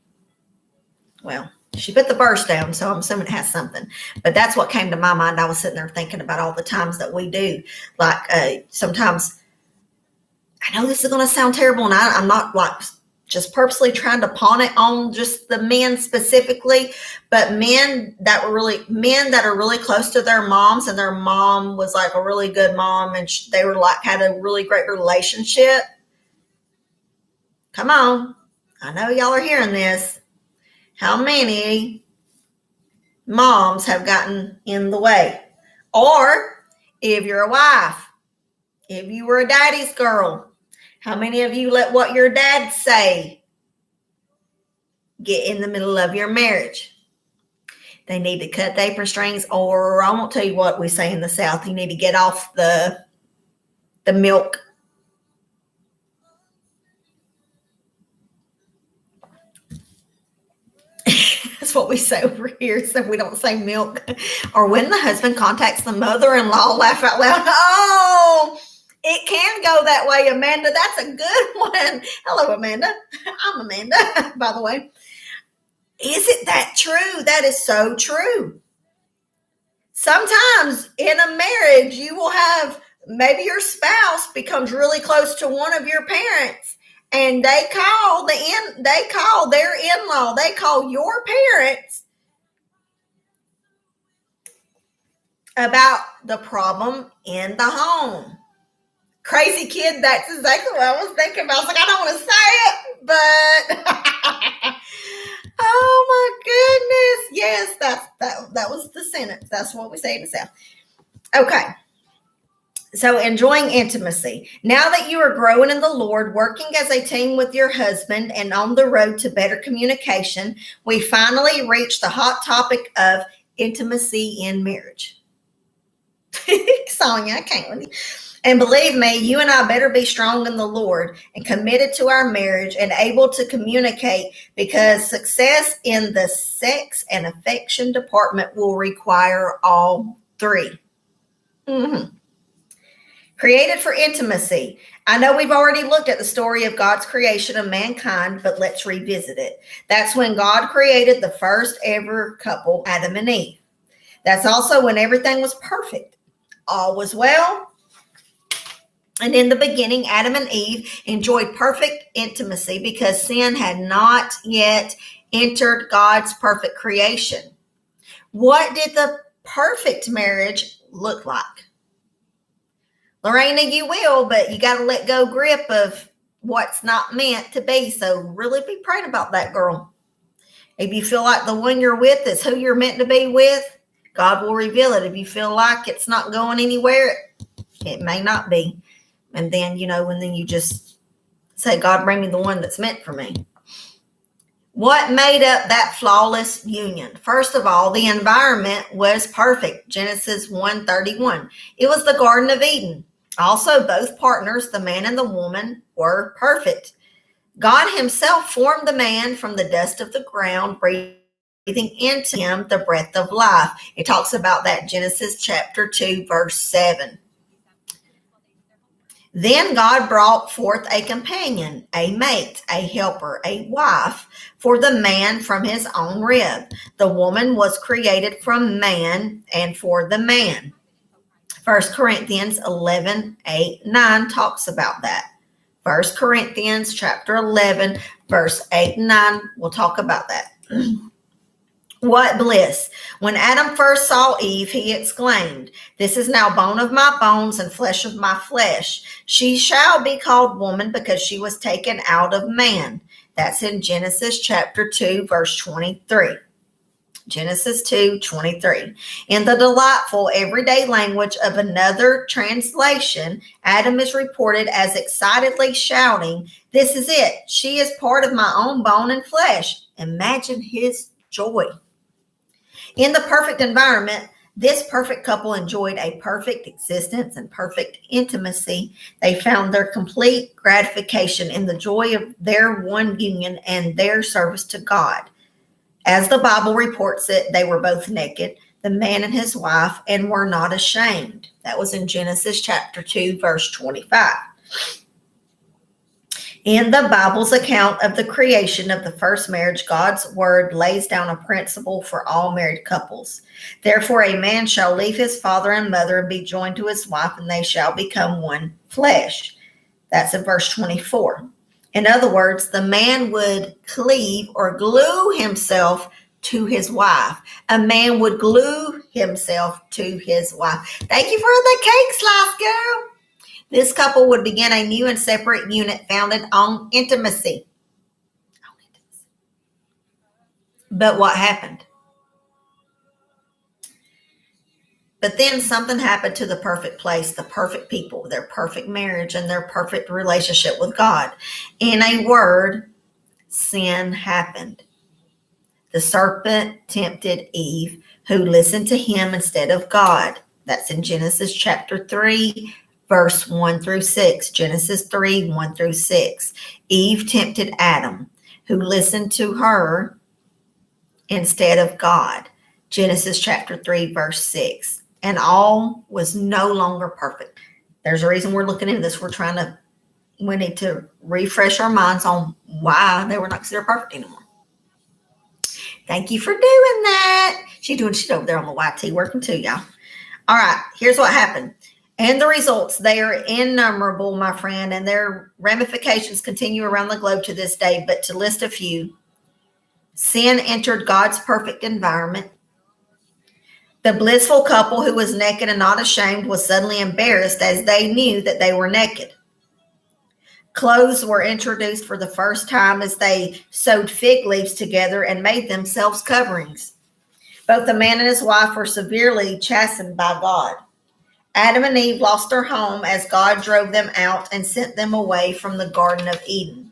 Well, she put the verse down, so I'm assuming it has something. But that's what came to my mind. I was sitting there thinking about all the times that we do. Like sometimes, I know this is going to sound terrible, and I'm not like just purposely trying to pawn it on just the men specifically, but men that are really close to their moms, and their mom was like a really good mom, and they were like had a really great relationship. Come on, I know y'all are hearing this. How many moms have gotten in the way? Or if you're a wife, if you were a daddy's girl, how many of you let what your dad say get in the middle of your marriage? They need to cut the apron strings, or I won't tell you what we say in the South. You need to get off the milk. That's what we say over here, so we don't say milk. Or when the husband contacts the mother-in-law, laugh out loud. Oh, it can go that way, Amanda. That's a good one. Hello, Amanda. I'm Amanda, by the way. Isn't that true? That is so true. Sometimes in a marriage, you will have maybe your spouse becomes really close to one of your parents, and they call their in-law, they call your parents about the problem in the home. Crazy kid, that's exactly what I was thinking about. I was like, I don't want to say it, but oh my goodness. Yes, that was the sentence. That's what we say in the South. Okay. So enjoying intimacy. Now that you are growing in the Lord, working as a team with your husband and on the road to better communication, we finally reach the hot topic of intimacy in marriage. Sonia, I can't with you. And believe me, you and I better be strong in the Lord and committed to our marriage and able to communicate, because success in the sex and affection department will require all three. Mm-hmm. Created for intimacy. I know we've already looked at the story of God's creation of mankind, but let's revisit it. That's when God created the first ever couple, Adam and Eve. That's also when everything was perfect. All was well. And in the beginning, Adam and Eve enjoyed perfect intimacy because sin had not yet entered God's perfect creation. What did the perfect marriage look like? Lorena, you will, but you got to let go grip of what's not meant to be. So really be praying about that, girl. If you feel like the one you're with is who you're meant to be with, God will reveal it. If you feel like it's not going anywhere, it may not be. And then, and then you just say, God, bring me the one that's meant for me. What made up that flawless union? First of all, the environment was perfect. Genesis 1:31. It was the Garden of Eden. Also, both partners, the man and the woman, were perfect. God himself formed the man from the dust of the ground, breathing into him the breath of life. It talks about that Genesis chapter 2, verse 7. Then God brought forth a companion, a mate, a helper, a wife for the man from his own rib. The woman was created from man and for the man. 1 Corinthians 11:8-9 talks about that. 1 Corinthians chapter 11, verse 8 and 9, we'll talk about that. What bliss. When Adam first saw Eve, he exclaimed, "This is now bone of my bones and flesh of my flesh. She shall be called woman because she was taken out of man." That's in Genesis chapter 2, verse 23. Genesis 2:23. In the delightful everyday language of another translation, Adam is reported as excitedly shouting, "This is it. She is part of my own bone and flesh." Imagine his joy. In the perfect environment, this perfect couple enjoyed a perfect existence and perfect intimacy. They found their complete gratification in the joy of their one union and their service to God. As the Bible reports it, they were both naked, the man and his wife, and were not ashamed. That was in Genesis chapter 2, verse 25. In the Bible's account of the creation of the first marriage, God's word lays down a principle for all married couples. Therefore, a man shall leave his father and mother and be joined to his wife, and they shall become one flesh. That's in verse 24. In other words, the man would cleave or glue himself to his wife. A man would glue himself to his wife. Thank you for the cake slice, girl. This couple would begin a new and separate unit founded on intimacy. But what happened? But then something happened to the perfect place, the perfect people, their perfect marriage, and their perfect relationship with God. In a word, sin happened. The serpent tempted Eve, who listened to him instead of God. That's in Genesis chapter 3, verse 1-6. Genesis 3, 1-6. Eve tempted Adam, who listened to her instead of God. Genesis chapter 3, verse 6. And all was no longer perfect. There's a reason we're looking into this. We need to refresh our minds on why they were not considered perfect anymore. Thank you for doing that. She's over there on the YT working too, y'all. All right, here's what happened. And the results, they are innumerable, my friend, and their ramifications continue around the globe to this day. But to list a few, sin entered God's perfect environment. The blissful couple who was naked and not ashamed was suddenly embarrassed as they knew that they were naked. Clothes were introduced for the first time as they sewed fig leaves together and made themselves coverings. Both the man and his wife were severely chastened by God. Adam and Eve lost their home as God drove them out and sent them away from the Garden of Eden.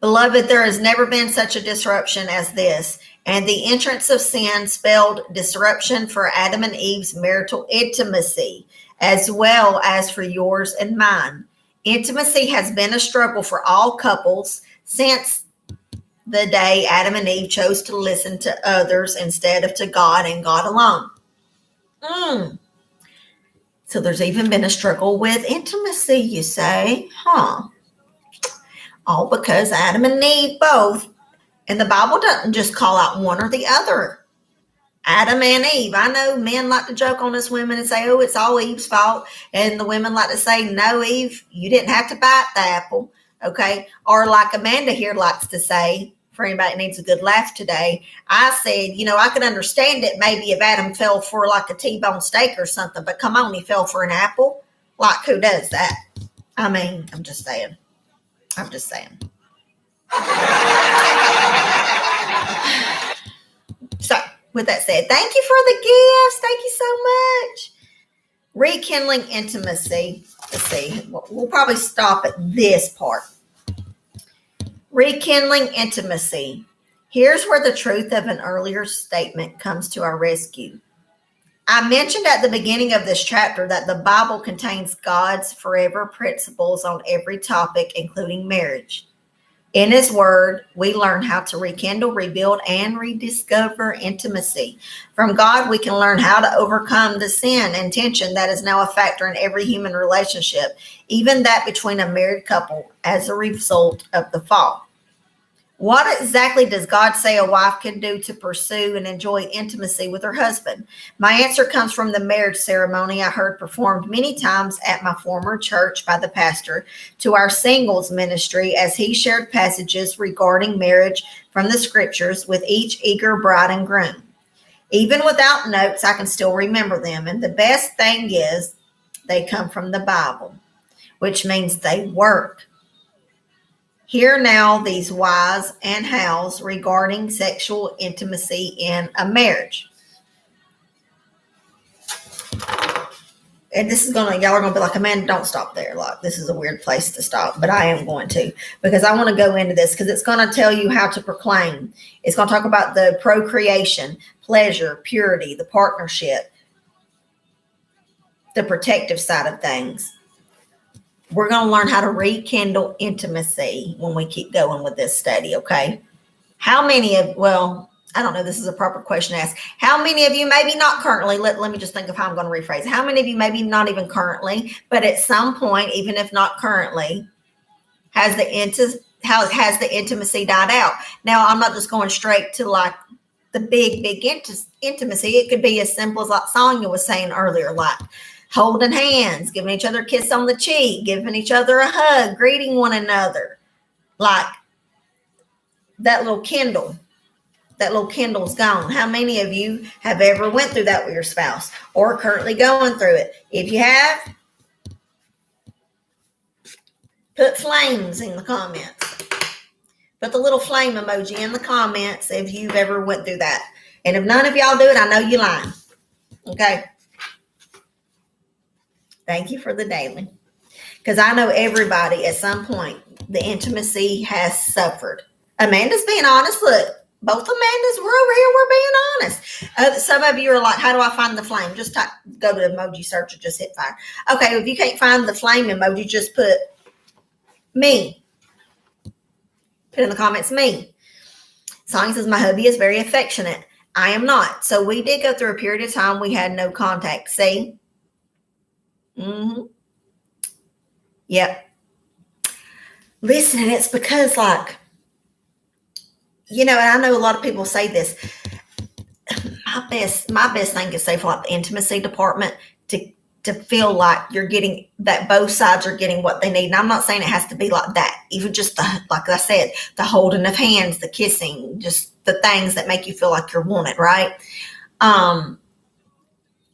Beloved, there has never been such a disruption as this, and the entrance of sin spelled disruption for Adam and Eve's marital intimacy, as well as for yours and mine. Intimacy has been a struggle for all couples since the day Adam and Eve chose to listen to others instead of to God and God alone. So there's even been a struggle with intimacy, you say? All because Adam and Eve both. And the Bible doesn't just call out one or the other. Adam and Eve. I know men like to joke on us women and say, oh, it's all Eve's fault. And the women like to say, no, Eve, you didn't have to bite the apple. Okay. Or like Amanda here likes to say, for anybody that needs a good laugh today, I said, I could understand it maybe if Adam fell for like a T-bone steak or something, but come on, he fell for an apple. Like, who does that? I mean, I'm just saying. So, with that said, thank you for the gifts. Thank you so much. Rekindling intimacy. Let's see. We'll probably stop at this part. Rekindling intimacy. Here's where the truth of an earlier statement comes to our rescue. I mentioned at the beginning of this chapter that the Bible contains God's forever principles on every topic, including marriage. In His Word, we learn how to rekindle, rebuild, and rediscover intimacy. From God, we can learn how to overcome the sin and tension that is now a factor in every human relationship, even that between a married couple as a result of the fall. What exactly does God say a wife can do to pursue and enjoy intimacy with her husband? My answer comes from the marriage ceremony I heard performed many times at my former church by the pastor to our singles ministry as he shared passages regarding marriage from the scriptures with each eager bride and groom. Even without notes, I can still remember them. And the best thing is they come from the Bible, which means they work. Hear now these whys and hows regarding sexual intimacy in a marriage. And this is y'all are going to be like, Amanda, don't stop there. Like, this is a weird place to stop, but I am going to, because I want to go into this because it's going to tell you how to proclaim. It's going to talk about the procreation, pleasure, purity, the partnership, the protective side of things. We're going to learn how to rekindle intimacy when we keep going with this study, okay? How many of, I don't know, this is a proper question to ask. How many of you, maybe not currently, let me just think of how I'm going to rephrase it. How many of you, maybe not even currently, but at some point, even if not currently, has the intimacy died out? Now, I'm not just going straight to like the big intimacy. It could be as simple as like Sonia was saying earlier, like holding hands, giving each other a kiss on the cheek, giving each other a hug, greeting one another. Like that little kindle's gone. How many of you have ever went through that with your spouse or currently going through it? If you have, put flames in the comments. Put the little flame emoji in the comments if you've ever went through that. And if none of y'all do it, I know you're lying. Okay. Thank you for the daily. Because I know everybody at some point, the intimacy has suffered. Amanda's being honest. Look, both Amandas, we're over here. We're being honest. Some of you are like, how do I find the flame? Just go to the emoji search or just hit fire. Okay, if you can't find the flame emoji, just put me. Put in the comments, me. Sonia says, my hubby is very affectionate. I am not. So we did go through a period of time we had no contact. See? Yep. Listen, and it's because like, and I know a lot of people say this. My best thing to say for like the intimacy department to feel like you're getting that both sides are getting what they need. And I'm not saying it has to be like that. Even just like I said, the holding of hands, the kissing, just the things that make you feel like you're wanted, right?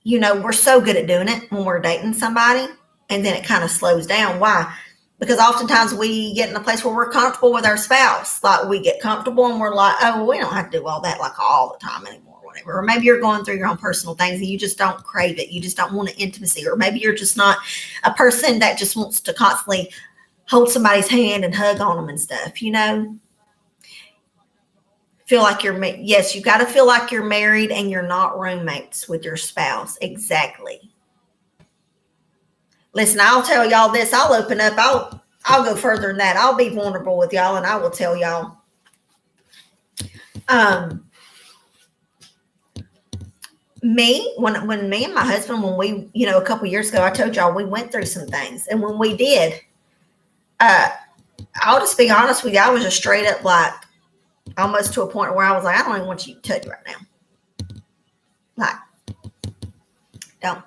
We're so good at doing it when we're dating somebody, and then it kind of slows down. Why? Because oftentimes we get in a place where we're comfortable with our spouse. Like we get comfortable and we're like, oh, well, we don't have to do all that like all the time anymore, or whatever. Or maybe you're going through your own personal things and you just don't crave it. You just don't want an intimacy. Or maybe you're just not a person that just wants to constantly hold somebody's hand and hug on them and stuff, you know? Feel like yes, you got to feel like you're married and you're not roommates with your spouse. Exactly. Listen, I'll tell y'all this. I'll open up. I'll go further than that. I'll be vulnerable with y'all and I will tell y'all. When me and my husband, when we, a couple years ago, I told y'all we went through some things. And when we did, I'll just be honest with you. I was just straight up like, almost to a point where I was like, I don't even want you to touch right now. Like, don't.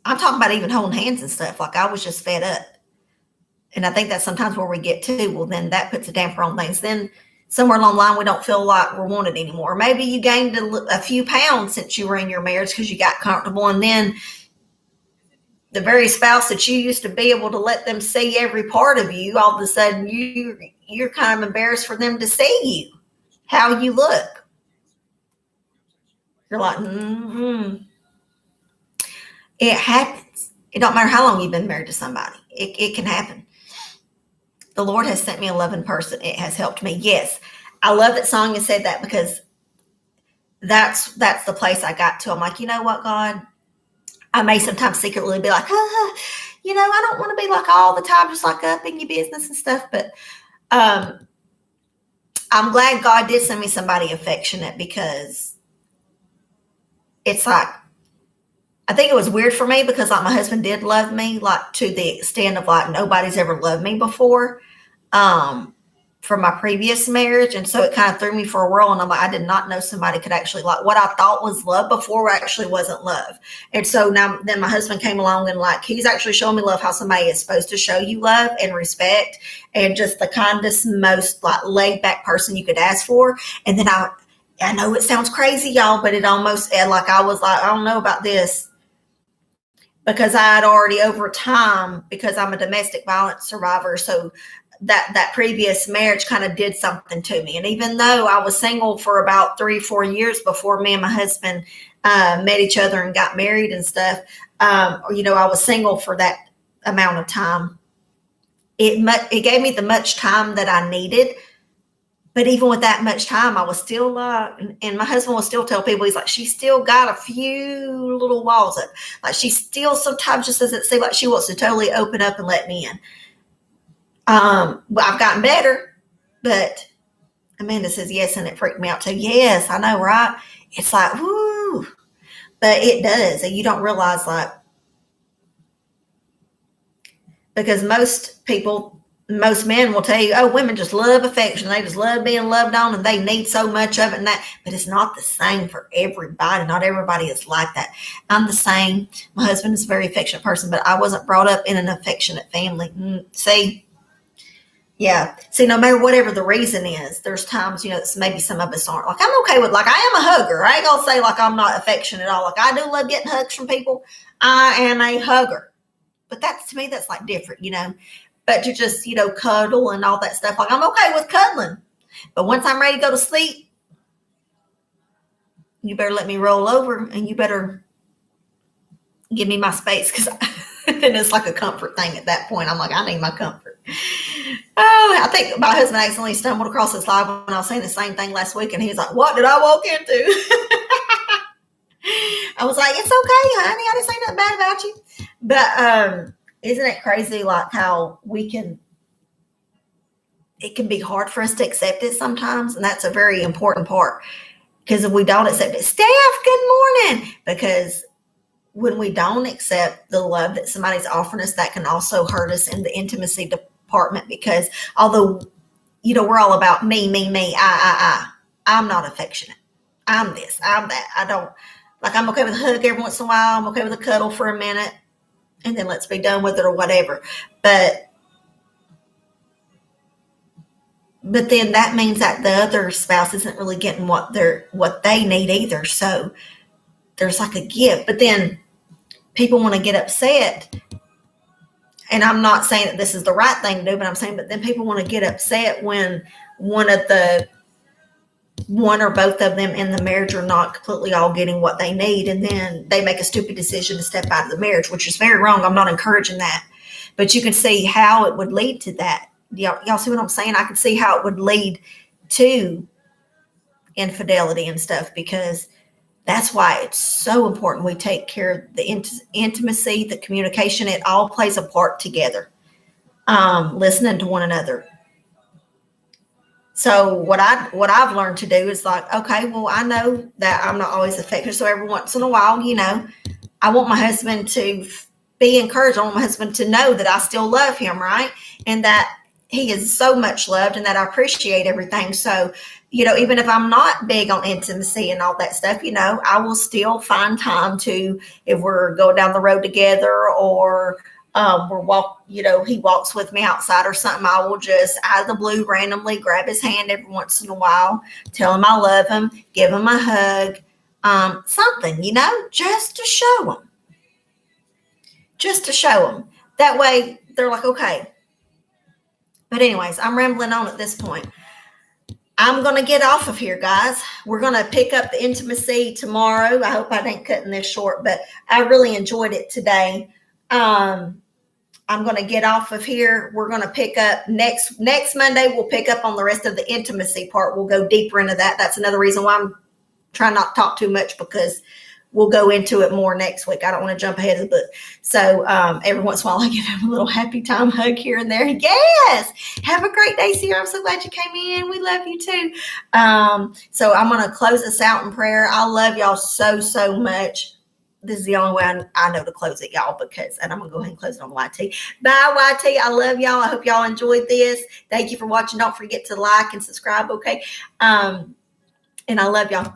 I'm talking about even holding hands and stuff. Like I was just fed up. And I think that's sometimes where we get to. Well, then that puts a damper on things. Then somewhere along the line, we don't feel like we're wanted anymore. Maybe you gained a few pounds since you were in your marriage because you got comfortable. And then the very spouse that you used to be able to let them see every part of you, all of a sudden you're kind of embarrassed for them to see you, how you look. You're like, It happens. It don't matter how long you've been married to somebody. It can happen. The Lord has sent me a loving person. It has helped me. Yes. I love that song and said that because that's the place I got to. I'm like, you know what, God? I may sometimes secretly be like, I don't want to be like all the time, just like up in your business and stuff. But I'm glad God did send me somebody affectionate because it's like, I think it was weird for me because like my husband did love me, like to the extent of like nobody's ever loved me before. From my previous marriage. And so it kind of threw me for a whirl. And I'm like, I did not know somebody could actually like what I thought was love before actually wasn't love. And so then my husband came along and like, he's actually showing me love, how somebody is supposed to show you love and respect and just the kindest, most like laid back person you could ask for. And then I know it sounds crazy, y'all, but it almost like, I was like, I don't know about this because I had already over time, because I'm a domestic violence survivor. So that previous marriage kind of did something to me. And even though I was single for about 3-4 years before me and my husband met each other and got married and stuff, I was single for that amount of time. It gave me the much time that I needed. But even with that much time, I was still and my husband will still tell people, he's like, she still got a few little walls up. Like she still sometimes just doesn't seem like she wants to totally open up and let me in. Well, I've gotten better, but Amanda says yes, and it freaked me out too. Yes, I know, right? It's like, whoo, but it does, and you don't realize like, because most men will tell you, oh, women just love affection. They just love being loved on and they need so much of it and that, but it's not the same for everybody. Not everybody is like that. I'm the same. My husband is a very affectionate person, but I wasn't brought up in an affectionate family. See, no matter whatever the reason is, there's times, maybe some of us aren't. Like, I'm okay with, like, I am a hugger. I ain't gonna say like I'm not affectionate at all. Like, I do love getting hugs from people. I am a hugger. But to me, that's like different, But to just, cuddle and all that stuff, like I'm okay with cuddling. But once I'm ready to go to sleep, you better let me roll over and you better give me my space because then it's like a comfort thing at that point. I'm like, I need my comfort. Oh, I think my husband accidentally stumbled across this live when I was saying the same thing last week. And he's like, what did I walk into? I was like, it's okay, honey. I didn't say nothing bad about you. But isn't it crazy like how it can be hard for us to accept it sometimes. And that's a very important part because if we don't accept it, Steph, good morning. Because when we don't accept the love that somebody's offering us, that can also hurt us in the intimacy department because although, we're all about me, I'm not affectionate. I'm this, I'm that. I don't, like, I'm okay with a hug every once in a while. I'm okay with a cuddle for a minute and then let's be done with it or whatever. But then that means that the other spouse isn't really getting what they need either. So there's like a give. But then people want to get upset And I'm not saying that this is the right thing to do, but I'm saying, but then people want to get upset when one or both of them in the marriage are not completely all getting what they need. And then they make a stupid decision to step out of the marriage, which is very wrong. I'm not encouraging that, but you can see how it would lead to that. Y'all see what I'm saying? I can see how it would lead to infidelity and stuff, because that's why it's so important we take care of the intimacy, the communication. It all plays a part together. Listening to one another. So what I've learned to do is like, okay, well, I know that I'm not always effective. So every once in a while, I want my husband to be encouraged. I want my husband to know that I still love him, right? And that he is so much loved and that I appreciate everything. So, even if I'm not big on intimacy and all that stuff, I will still find time to, if we're going down the road together or he walks with me outside or something, I will just out of the blue randomly grab his hand every once in a while, tell him I love him, give him a hug, something, just to show him. Just to show them. That way they're like, okay. But anyways, I'm rambling on at this point. I'm going to get off of here, guys. We're going to pick up the intimacy tomorrow. I hope I didn't cutting this short, but I really enjoyed it today. I'm going to get off of here. We're going to pick up next Monday. We'll pick up on the rest of the intimacy part. We'll go deeper into that. That's another reason why I'm trying not to talk too much, because we'll go into it more next week. I don't want to jump ahead of the book. So every once in a while, I give him a little happy time hug here and there. Yes. Have a great day, Sierra. I'm so glad you came in. We love you too. So I'm going to close this out in prayer. I love y'all so, so much. This is the only way I know to close it, y'all, and I'm going to go ahead and close it on YT. Bye, YT. I love y'all. I hope y'all enjoyed this. Thank you for watching. Don't forget to like and subscribe, okay? And I love y'all.